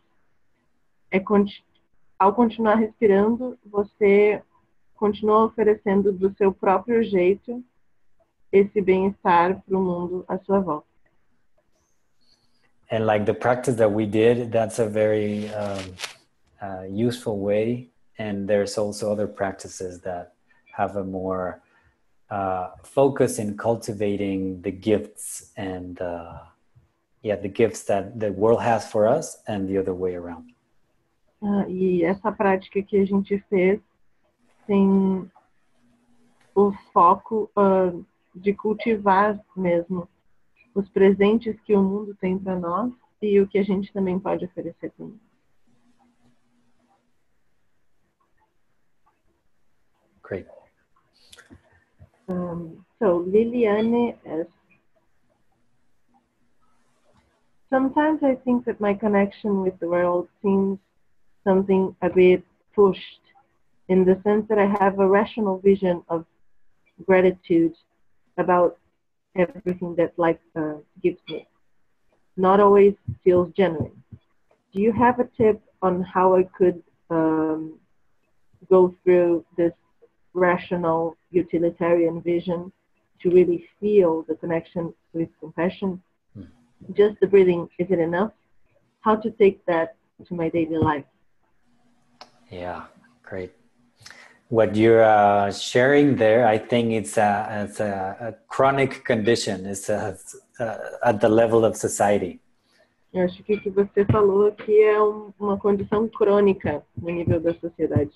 ao continuar respirando, você continua oferecendo do seu próprio jeito esse bem-estar para o mundo à sua volta. And like the practice that we did, that's a very useful way. And there's also other practices that have a more focus in cultivating the gifts and the gifts that the world has for us, and the other way around. E essa prática que a gente fez tem o foco de cultivar mesmo os presentes que o mundo tem para nós e o que a gente também pode oferecer para o mundo. Great. So Liliane asks, sometimes I think that my connection with the world seems something a bit pushed, in the sense that I have a rational vision of gratitude about everything that life gives me. Not always feels genuine. Do you have a tip on how I could go through this rational utilitarian vision to really feel the connection with compassion? Just the breathing, is it enough? How to take that to my daily life? Yeah, great. What you're sharing there, I think it's a chronic condition. It's at the level of society. Eu acho que o que você falou aqui é uma condição crônica no nível da sociedade.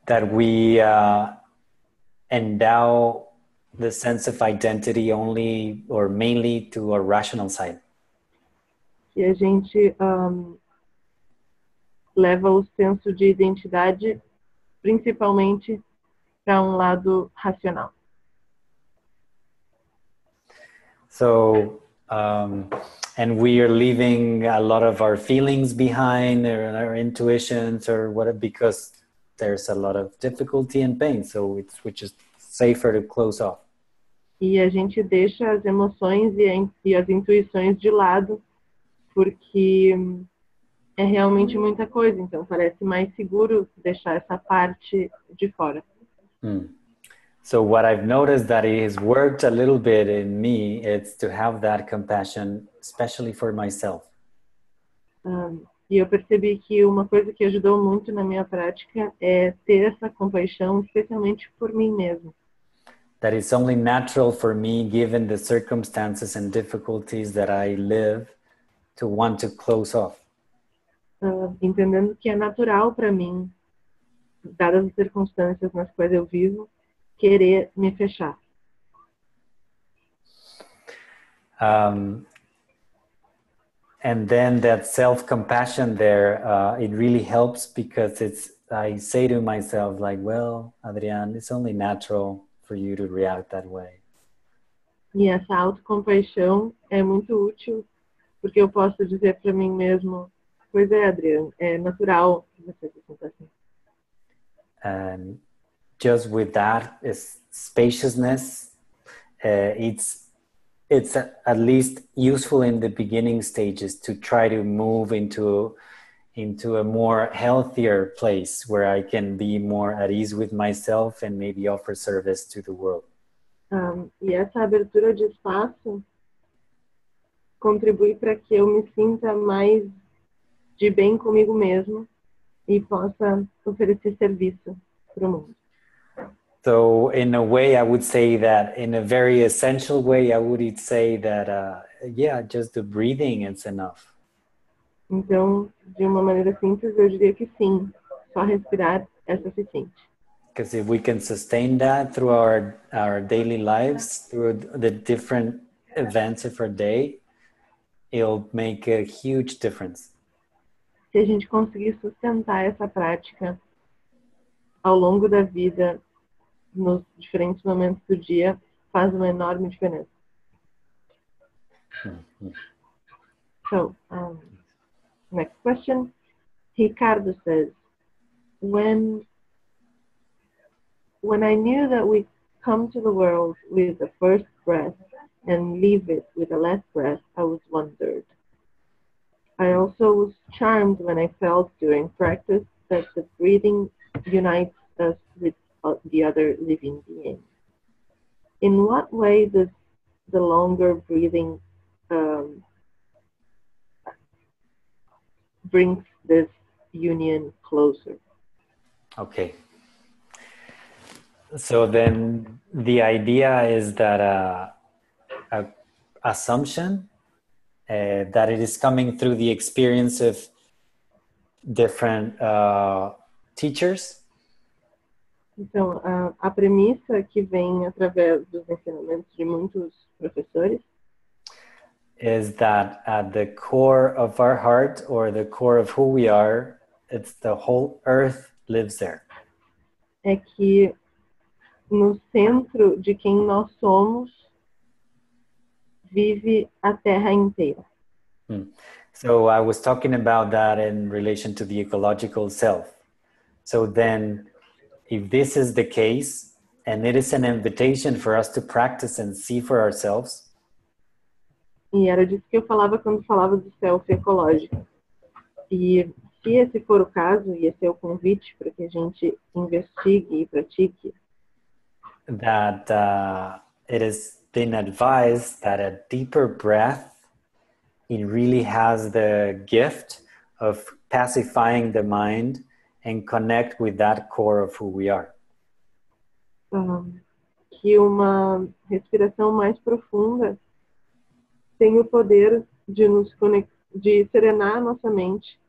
That we endow the sense of identity only or mainly to a rational side. E a gente leva o senso de identidade principalmente para lado racional. So, and we are leaving a lot of our feelings behind, or our intuitions, or whatever, because there's a lot of difficulty and pain. So which is safer to close off. E a gente deixa as emoções e as intuições de lado, porque é realmente muita coisa. Então parece mais seguro deixar essa parte de fora. So what I've noticed that it has worked a little bit in me, it's to have that compassion, especially for myself. E eu percebi que uma coisa que ajudou muito na minha prática é ter essa compaixão, especialmente por mim mesmo. That it's only natural for me, given the circumstances and difficulties that I live, to want to close off. Entendendo que é natural para mim, dadas as circunstâncias nas quais eu vivo, querer me fechar. And then that self-compassion there, it really helps because I say to myself like, well, Adrián, it's only natural for you to react that way. E essa autocompaixão é muito útil, porque eu posso dizer para mim mesmo, pois é, Adrián, é natural que você se sinta assim. And just with that spaciousness, it's at least useful in the beginning stages to try to move into a more healthier place where I can be more at ease with myself and maybe offer service to the world. E essa abertura de espaço contribui para que eu me sinta mais de bem comigo mesmo e possa oferecer serviço para o mundo. So in a way, I would say that in a very essential way, I would say that, just the breathing is enough. Então, de uma maneira simples, eu diria que sim, só respirar é suficiente. Because if we can sustain that through our daily lives, through the different events of our day, it'll make a huge difference. Se a gente conseguir sustentar essa prática ao longo da vida, nos diferentes momentos do dia, faz uma enorme diferença. So, next question. Ricardo says, when I knew that we come to the world with the first breath and leave it with the last breath, I was wondered. I also was charmed when I felt during practice that the breathing unites us with the other living being. In what way does the longer breathing brings this union closer? Okay. So then the idea is that a assumption that it is coming through the experience of different teachers. Então, a premissa que vem através dos ensinamentos de muitos professores is that at the core of our heart or the core of who we are, it's the whole earth lives there. É que no centro de quem nós somos vive a Terra inteira. So I was talking about that in relation to the ecological self. So then, if this is the case, and it is an invitation for us to practice and see for ourselves. E era disso que eu falava quando falava do self ecológico. E se esse for o caso, e esse é o convite para que a gente investigue e pratique, that it has been advised that a deeper breath, it really has the gift of pacifying the mind and connect with that core of who we are. Que uma respiração mais profunda tem o poder de serenar a nossa mente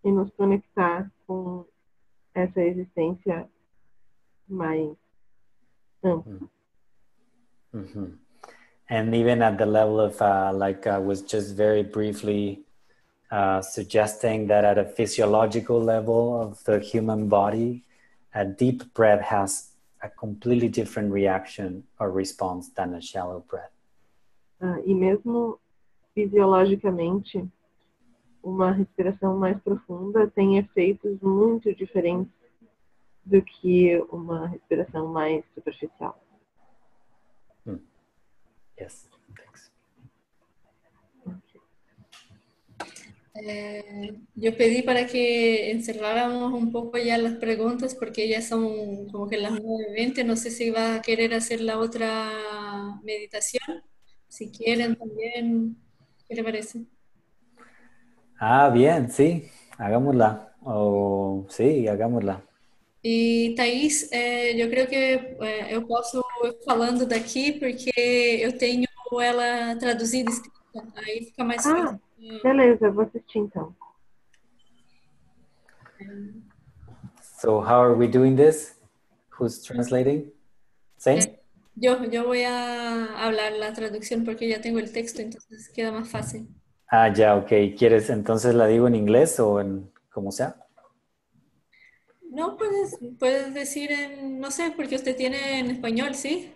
e nos conectar com essa existência mais ampla. Mm-hmm. And even at the level of, like I was just very briefly suggesting that at a physiological level of the human body, a deep breath has a completely different reaction or response than a shallow breath. E mesmo fisiologicamente, uma respiração mais profunda tem efeitos muito diferentes do que uma respiração mais superficial. Yes, thanks. Yo pedí para que encerráramos un poco ya las preguntas porque ya son como que las 9:20. No sé si va a querer hacer la otra meditación. Si quieren también, ¿qué le parece? Bien, sí, hagámosla. Sí, hagámosla. E Thaís, eu creio que eu posso ir falando daqui porque eu tenho ela traduzida e escrita, aí fica mais fácil. Beleza, eu vou assistir então. So how are we doing this? Who's translating? Same? Yo voy a hablar la traducción porque ya tengo el texto, entonces queda más fácil. Ah, ya, ok. ¿Quieres entonces la digo en inglés o en como sea? No, puedes decir en, no sé, porque usted tiene en español, ¿sí?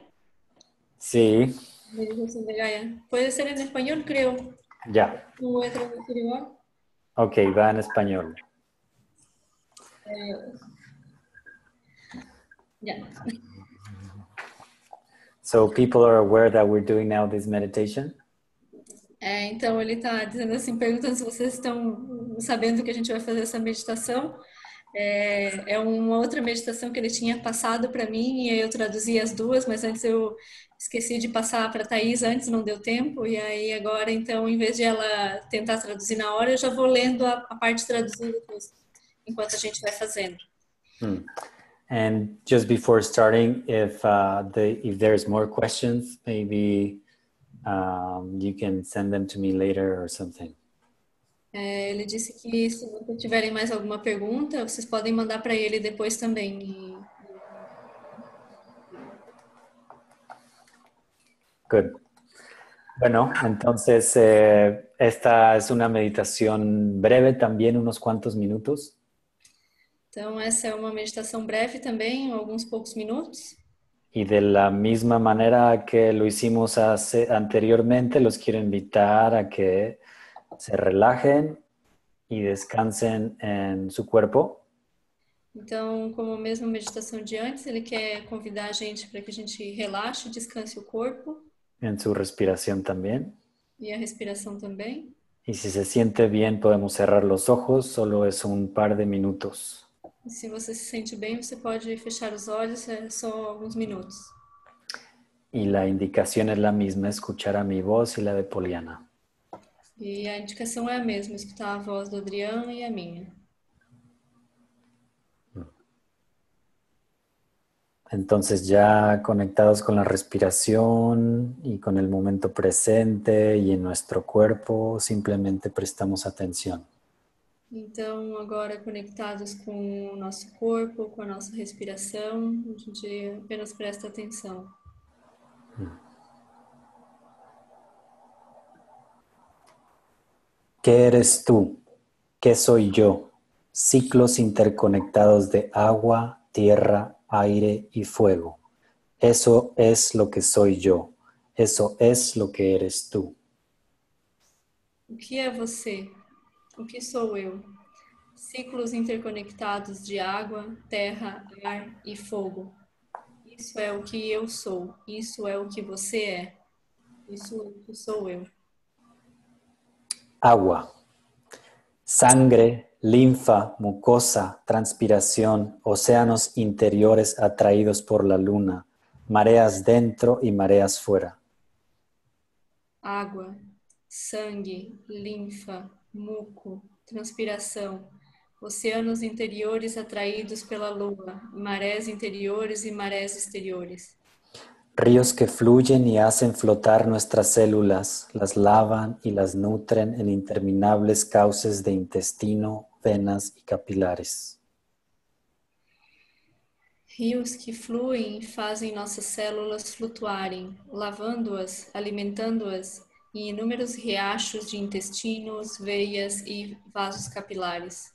Sí, Me dijo Gaia. Puede ser en español, creo. ya. No voy a traducir igual. Ok, va en español. Eh, ya. So people are aware that we're doing now this meditation? Então ele está dizendo assim, perguntando se vocês estão sabendo que a gente vai fazer essa meditação. É uma outra meditação que ele tinha passado para mim e aí eu traduzi as duas, mas antes eu esqueci de passar para a Thaís, antes não deu tempo, e aí agora, então, em vez de ela tentar traduzir na hora, eu já vou lendo a parte traduzida enquanto a gente vai fazendo. And just before starting, if there's more questions, maybe you can send them to me later or something. Ele disse que se vocês tiverem mais alguma pergunta, vocês podem mandar para ele depois também. Good. Bueno, entonces esta es una meditación breve también, unos cuantos minutos. Então, essa é uma meditação breve também, alguns poucos minutos. Y de la misma manera que lo hicimos anteriormente, los quiero invitar a que se relajen y descansen en su cuerpo. Então, como a mesma meditação de antes, ele quer convidar a gente para que a gente relaxe, descanse o corpo. En su respiración también. E a respiração também. Y si se siente bien, podemos cerrar los ojos, solo es un par de minutos. E se você se sente bem, você pode fechar os olhos, é só alguns minutos. Y la indicación es la misma, escuchar a mi voz y la de Poliana. E a indicação é a mesma, escutar a voz do Adrián e a minha. Entonces ya conectados con la respiración y con el momento presente y en nuestro cuerpo, simplemente prestamos atención. Então, agora conectados com o nosso corpo, com a nossa respiração, a gente apenas presta atenção. ¿Qué eres tú? ¿Qué soy yo? Ciclos interconectados de agua, tierra, aire y fuego. Eso es lo que soy yo. Eso es lo que eres tú. O que é você? O que sou eu? Ciclos interconectados de água, terra, ar e fogo. Isso é o que eu sou. Isso é o que você é. Isso é o que sou eu. Agua. Sangre, linfa, mucosa, transpiración, océanos interiores atraídos por la luna, mareas dentro y mareas fuera. Água, sangue, linfa, muco, transpiração, oceanos interiores atraídos pela lua, marés interiores e marés exteriores. Ríos que fluyen y hacen flotar nuestras células, las lavan y las nutren en interminables cauces de intestino, venas y capilares. Rios que fluem e fazem nossas células flutuarem, lavando-as, alimentando-as em inúmeros riachos de intestinos, veias e vasos capilares.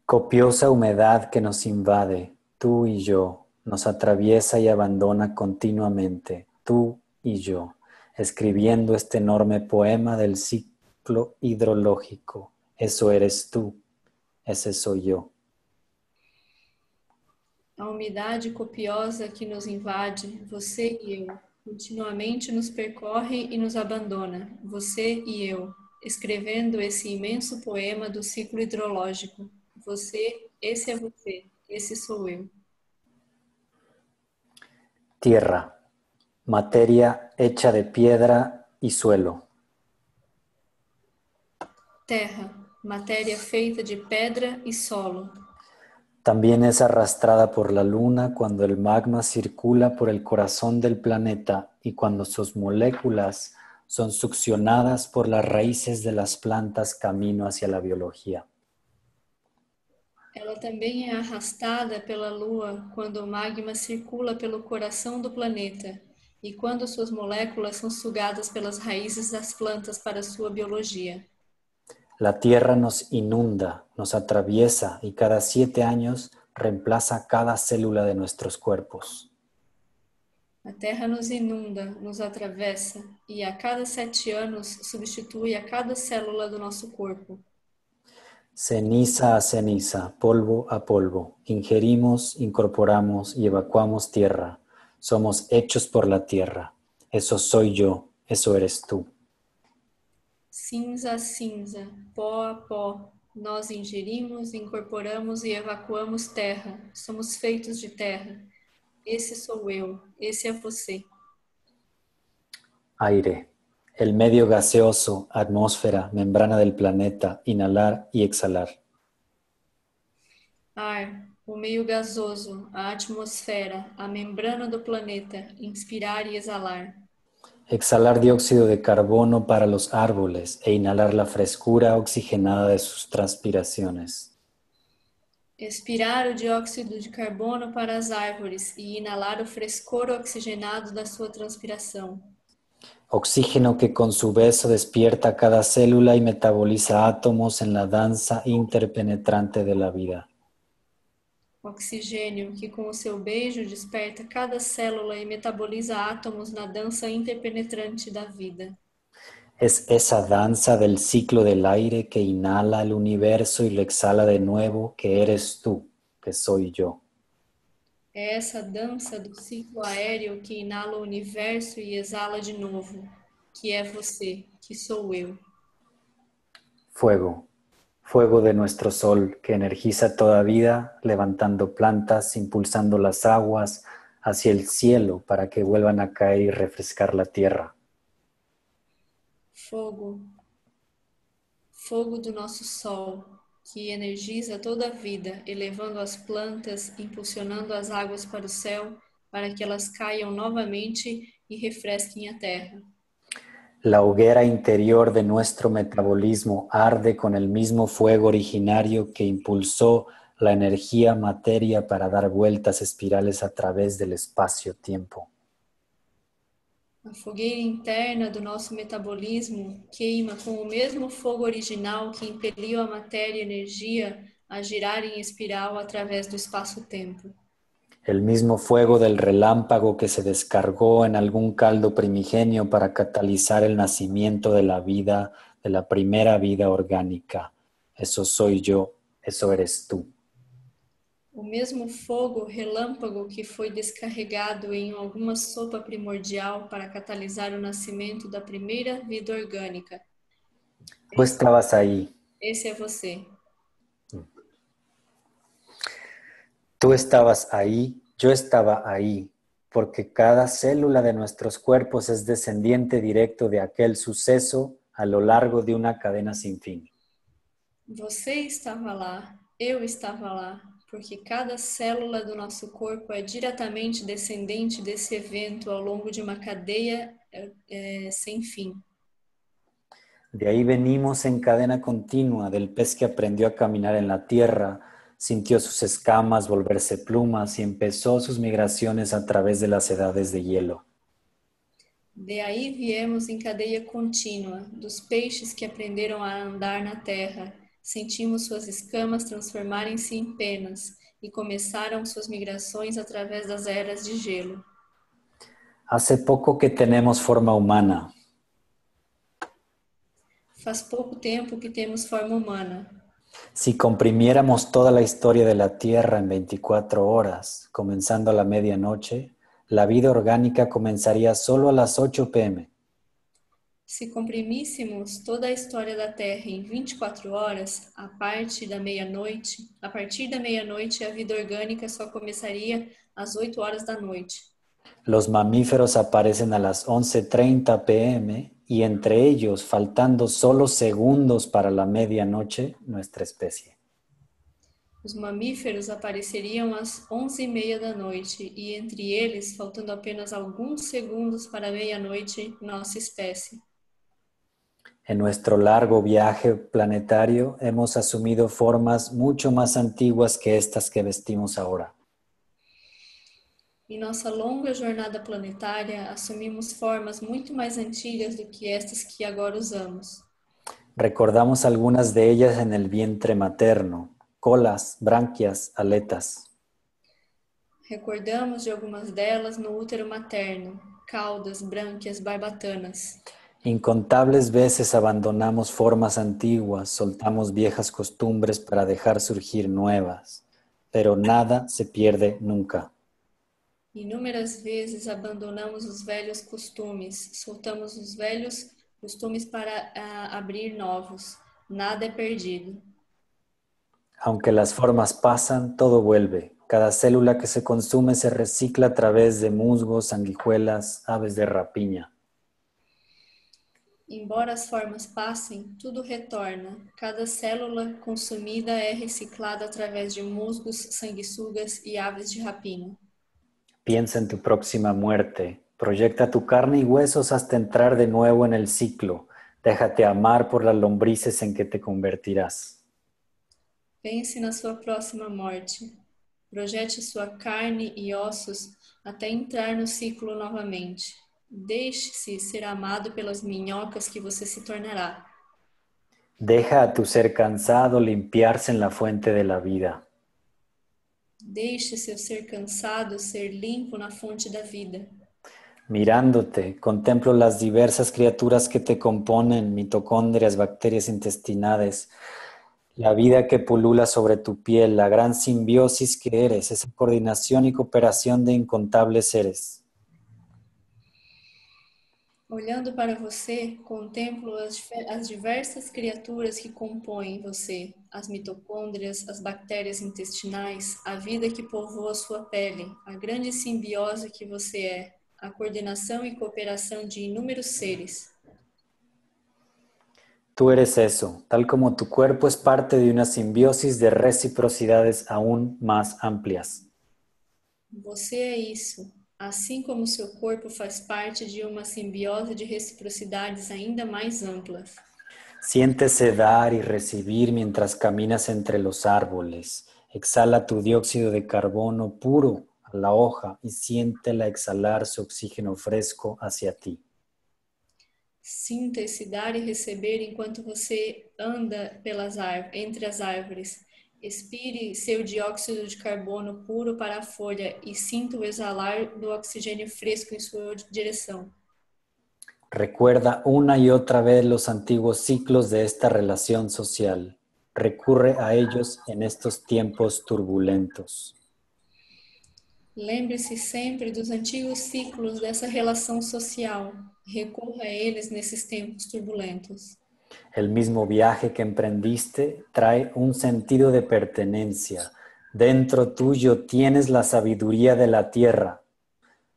Copiosa humedad que nos invade, tú y yo, nos atraviesa y abandona continuamente, tú y yo, escribiendo este enorme poema del ciclo hidrológico. Eso eres tú, ese soy yo. A umidade copiosa que nos invade, você e eu, continuamente nos percorre e nos abandona, você e eu, escrevendo esse imenso poema do ciclo hidrológico. Esse é você, esse sou eu. Tierra, materia hecha de piedra y suelo. Terra, matéria feita de pedra e solo. También es arrastrada por la luna cuando el magma circula por el corazón del planeta y cuando sus moléculas son succionadas por las raíces de las plantas camino hacia la biología. Ela também é arrastada pela Lua quando o magma circula pelo coração do planeta e quando suas moléculas são sugadas pelas raízes das plantas para sua biologia. La Tierra nos inunda, nos atraviesa y cada 7 años reemplaza cada célula de nuestros cuerpos. A Terra nos inunda, nos atravessa e a cada 7 anos substitui a cada célula do nosso corpo. Ceniza a ceniza, polvo a polvo, ingerimos, incorporamos y evacuamos tierra. Somos hechos por la tierra. Eso soy yo, eso eres tú. Cinza a cinza, pó a pó, nós ingerimos, incorporamos e evacuamos terra. Somos feitos de terra. Esse sou eu, esse é você. Aire, el medio gaseoso, atmósfera, membrana del planeta, inhalar y exhalar. Ar, o meio gasoso, a atmosfera, a membrana do planeta, inspirar e exalar. Exhalar dióxido de carbono para los árboles e inhalar la frescura oxigenada de sus transpiraciones. Expirar o dióxido de carbono para as árvores e inalar o frescor oxigenado da sua transpiração. Oxígeno que con su beso despierta cada célula y metaboliza átomos en la danza interpenetrante de la vida. Oxigênio que com o seu beijo desperta cada célula e metaboliza átomos na dança interpenetrante da vida. Es esa danza del ciclo del aire que inhala el universo y lo exhala de nuevo, que eres tú, que soy yo. É essa dança do ciclo aéreo que inala o universo e exala de novo, que é você, que sou eu. Fuego, fuego de nuestro sol que energiza toda vida, levantando plantas, impulsando las aguas hacia el cielo para que vuelvan a caer y refrescar la tierra. Fogo, fogo do nosso sol, que energiza toda a vida, elevando as plantas, impulsionando as águas para o céu, para que elas caiam novamente e refresquem a terra. La hoguera interior de nuestro metabolismo arde con el mismo fuego originario que impulsó la energía materia para dar vueltas espirales a través del espacio-tiempo. A fogueira interna do nosso metabolismo queima com o mesmo fogo original que impeliu a matéria e energia a girar em espiral através do espaço-tempo. El mismo fuego del relámpago que se descargó en algún caldo primigenio para catalizar el nacimiento de la vida, de la primera vida orgánica. Eso soy yo, eso eres tú. O mesmo fogo relâmpago que foi descarregado em alguma sopa primordial para catalisar o nascimento da primeira vida orgânica. Tú estabas ahí. Esse é você. Tú estabas ahí, yo estaba ahí, porque cada célula de nuestros cuerpos es descendiente directo de aquel suceso a lo largo de una cadena sin fin. Você estava lá, eu estava lá, porque cada célula do nosso corpo é diretamente descendente desse evento ao longo de uma cadeia sem fim. De ahí venimos en cadena continua del pez que aprendió a caminar en la tierra, sintió sus escamas volverse plumas y empezó sus migraciones a través de las edades de hielo. De aí viemos em cadeia contínua, dos peixes que aprenderam a andar na terra, sentimos suas escamas transformarem-se em penas e começaram suas migrações através das eras de gelo. Hace poco que tenemos forma humana. Faz pouco tempo que temos forma humana. Si comprimiéramos toda la historia de la Tierra en 24 horas, comenzando a la medianoche, la vida orgánica comenzaría solo a las 8 p.m. Se comprimíssemos toda a história da Terra em 24 horas, a partir da meia-noite, a vida orgânica só começaria às 8 horas da noite. Los mamíferos aparecen a las 11:30 p.m. y entre ellos, faltando solo segundos para la medianoche, nuestra especie. Os mamíferos apareceriam às 11:30 da noite e entre eles, faltando apenas alguns segundos para a meia-noite, nossa espécie. En nuestro largo viaje planetario hemos asumido formas mucho más antiguas que estas que vestimos ahora. Em nossa longa jornada planetária, assumimos formas muito mais antigas do que estas que agora usamos. Recordamos algunas de ellas en el vientre materno, colas, branquias, aletas. Recordamos de algumas delas no útero materno, caudas, brânquias, barbatanas. Incontables veces abandonamos formas antiguas, soltamos viejas costumbres para dejar surgir nuevas, pero nada se pierde nunca. Inúmeras vezes abandonamos os velhos costumes, soltamos os velhos costumes para abrir novos. Nada é perdido. Aunque las formas pasan, todo vuelve. Cada célula que se consume se recicla a través de musgos, sanguijuelas, aves de rapiña. Embora as formas passem, tudo retorna. Cada célula consumida é reciclada através de musgos, sanguessugas e aves de rapina. Piensa en tu próxima muerte. Proyecta tu carne y huesos hasta entrar de nuevo en el ciclo. Déjate amar por las lombrices en que te convertirás. Pense na sua próxima morte. Projete sua carne e ossos até entrar no ciclo novamente. Deixe-se ser amado pelas minhocas que você se tornará. Deja a tu ser cansado limpiarse en la fuente de la vida. Deixe seu ser cansado ser limpo na fonte da vida. Mirándote, contemplo las diversas criaturas que te componen, mitocondrias, bacterias intestinales, la vida que pulula sobre tu piel, la gran simbiosis que eres, esa coordinación y cooperación de incontables seres. Olhando para você, contemplo as diversas criaturas que compõem você, as mitocôndrias, as bactérias intestinais, a vida que povoa sua pele, a grande simbiose que você é, a coordenação e cooperação de inúmeros seres. Tú eres eso, tal como tu cuerpo es parte de una simbiosis de reciprocidades aún más amplias. Você é isso, assim como seu corpo faz parte de uma simbiose de reciprocidades ainda mais amplas. Siéntese dar y recibir mientras caminas entre los árboles. Exhala tu dióxido de carbono puro a la hoja y siéntela exhalar su oxígeno fresco hacia ti. Sinta esse dar e receber enquanto você anda entre as árvores. Expire seu dióxido de carbono puro para a folha e sinta o exalar do oxigênio fresco em sua direção. Recuerda una y otra vez los antiguos ciclos de esta relación social. Recurre a ellos en estos tiempos turbulentos. Lembre-se sempre dos antigos ciclos dessa relação social. Recorra a eles nesses tempos turbulentos. El mismo viaje que emprendiste trae un sentido de pertenencia. Dentro tuyo tienes la sabiduría de la tierra,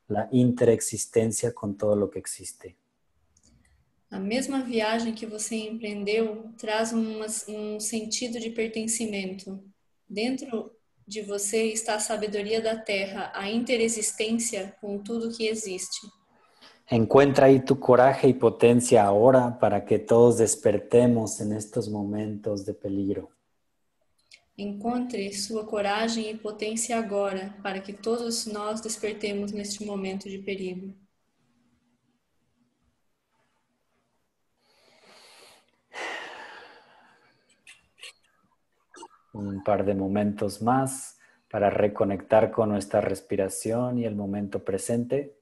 la interexistencia con todo lo que existe. A mesma viagem que você empreendeu traz um sentido de pertencimento. Dentro de você está a sabedoria da Terra, a interexistência com tudo que existe. Encuentra ahí tu coraje y potencia ahora para que todos despertemos en estos momentos de peligro. Encontre sua coragem e potência agora, para que todos nós despertemos neste momento de perigo. Un par de momentos más para reconectar con nuestra respiración y el momento presente.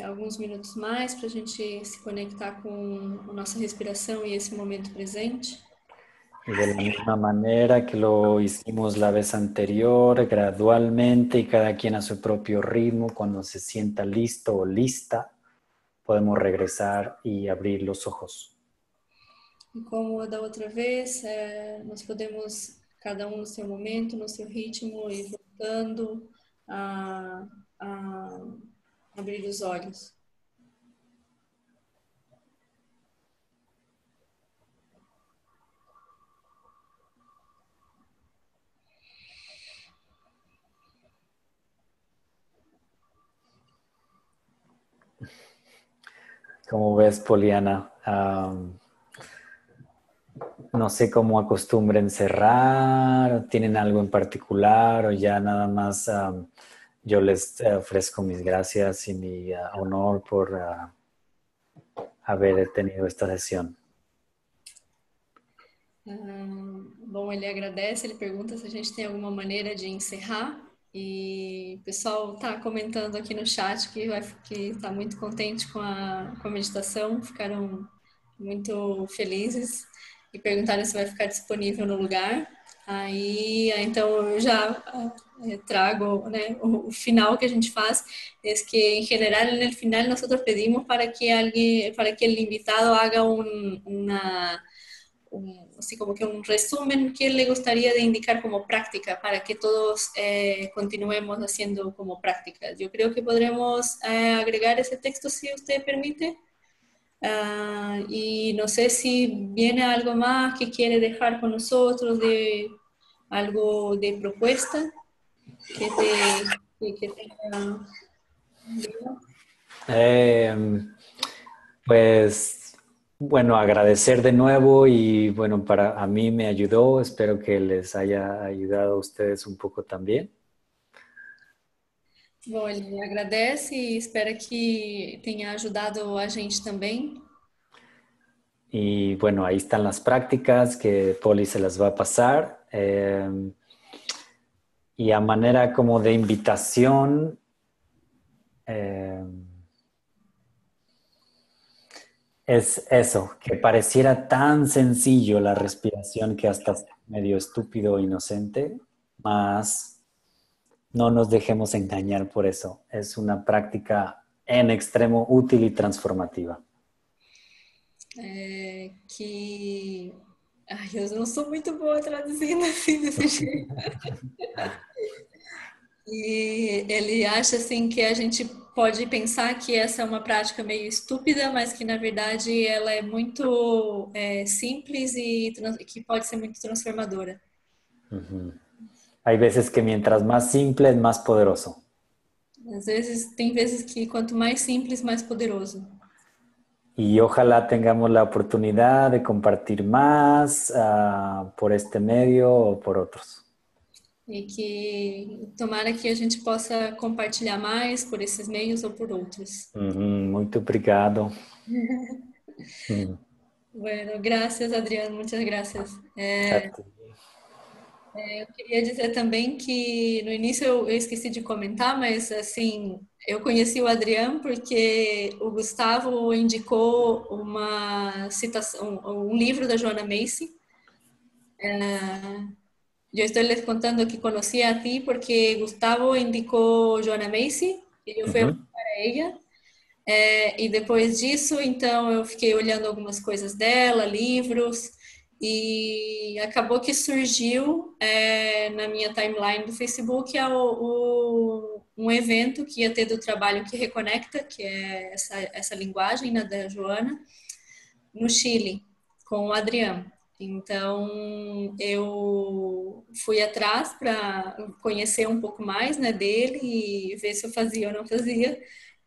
Alguns minutos mais para a gente se conectar com a nossa respiração e esse momento presente. Y de la misma manera que lo hicimos la vez anterior, gradualmente y cada quien a su propio ritmo, cuando se sienta listo o lista, podemos regresar y abrir los ojos. E como da outra vez, nós podemos, cada um no seu momento, no seu ritmo, ir voltando a abrir os olhos. como ves, Poliana, no sé cómo acostumbren cerrar, ¿tienen algo en particular o ya nada más yo les ofrezco mis gracias y mi honor por haber tenido esta sesión? Bom, ele agradece, ele pergunta se a gente tem alguma maneira de encerrar. E o pessoal está comentando aqui no chat que está muito contente com a meditação, ficaram muito felizes e perguntaram se vai ficar disponível no lugar. Então eu já trago, né, o final que a gente faz, é que em geral no final nós pedimos para que el invitado haga así como que un resumen que le gustaría de indicar como práctica para que todos continuemos haciendo como prácticas. Yo creo que podremos agregar ese texto si usted permite. Y no sé si viene algo más que quiere dejar con nosotros, de algo de propuesta que tenga. Pues bueno, agradecer de nuevo y bueno, a mí me ayudó, espero que les haya ayudado a ustedes un poco también. Bom, ele agradece e espera que tenha ajudado a gente também. Y bueno, ahí están las prácticas que Poli se las va a pasar. Y a manera como de invitación, es eso, que pareciera tan sencillo la respiración que hasta medio estúpido o inocente, mas no nos dejemos engañar por eso. Es una práctica en extremo útil y transformativa. Eu não sou muito boa traduzindo assim desse jeito. E ele acha assim que a gente pode pensar que essa é uma prática meio estúpida, mas que na verdade ela é muito simples e que pode ser muito transformadora. Hay veces que mientras más simple es más poderoso. Às vezes, tem vezes que quanto mais simples, mais poderoso. Y ojalá tengamos la oportunidad de compartir más por este medio o por otros. E que tomara que a gente possa compartilhar mais por esses meios ou por outros. Muito obrigado. Bueno, gracias, Adrián, muchas gracias. Eu queria dizer também que no início eu esqueci de comentar, mas assim, eu conheci o Adrián porque o Gustavo indicou uma citação, um livro da Joanna Macy. Yo estoy les contando que conocí a ti porque Gustavo indicou Joanna Macy e eu fui para ella. E depois disso, então, eu fiquei olhando algumas coisas dela, livros, e acabou que surgiu na minha timeline do Facebook um evento que ia ter do trabalho que reconecta, que é essa linguagem, né, da Joanna, no Chile, com o Adrián. Então, eu fui atrás para conhecer um pouco mais, né, dele e ver se eu fazia ou não fazia.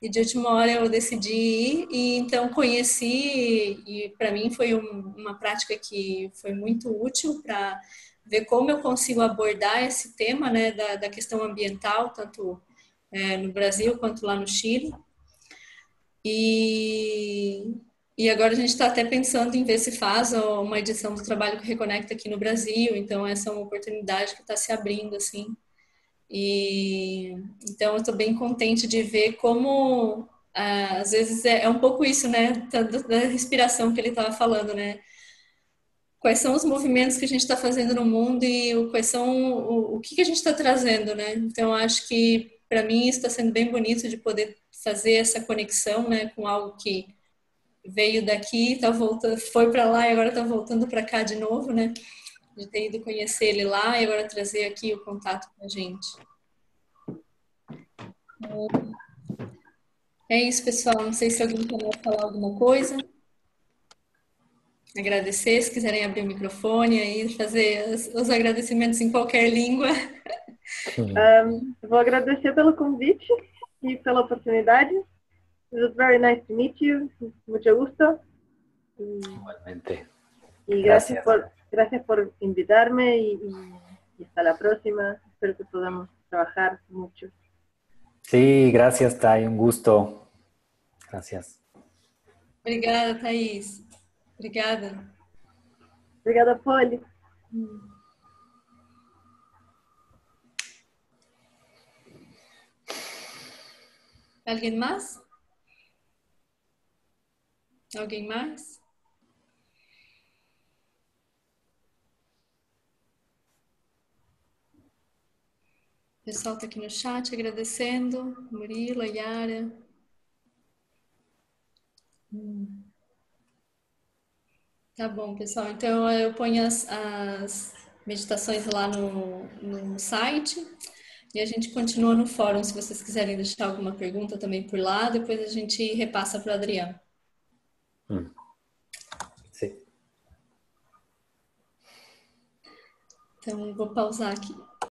E de última hora eu decidi ir e então conheci e para mim foi uma prática que foi muito útil para ver como eu consigo abordar esse tema, né, da questão ambiental, tanto no Brasil quanto lá no Chile. E agora a gente está até pensando em ver se faz uma edição do trabalho que reconecta aqui no Brasil, então essa é uma oportunidade que está se abrindo, assim. Então eu estou bem contente de ver como às vezes é um pouco isso, né, da respiração que ele estava falando, né, quais são os movimentos que a gente está fazendo no mundo e quais são o que a gente está trazendo, né. Então eu acho que para mim isso está sendo bem bonito de poder fazer essa conexão, né, com algo que veio daqui, tá voltando, foi para lá e agora está voltando para cá de novo, né. De ter ido conhecer ele lá e agora trazer aqui o contato com a gente. É isso, pessoal. Não sei se alguém quer falar alguma coisa. Agradecer, se quiserem abrir o microfone aí, fazer os agradecimentos em qualquer língua. Vou agradecer pelo convite e pela oportunidade. It was very nice to meet you. Mucho gusto. Igualmente. Y Gracias. gracias por invitarme y hasta la próxima. Espero que podamos trabajar mucho. Sí, gracias, Tai. Un gusto. Gracias. Obrigada, Thaís. Obrigada. Obrigada, Poli. Alguém mais? Alguém mais? O pessoal está aqui no chat agradecendo. Murilo, Yara. Tá bom, pessoal. Então eu ponho as meditações lá no site e a gente continua no fórum. Se vocês quiserem deixar alguma pergunta também por lá, depois a gente repassa para o Adriano. Sim. Então vou pausar aqui.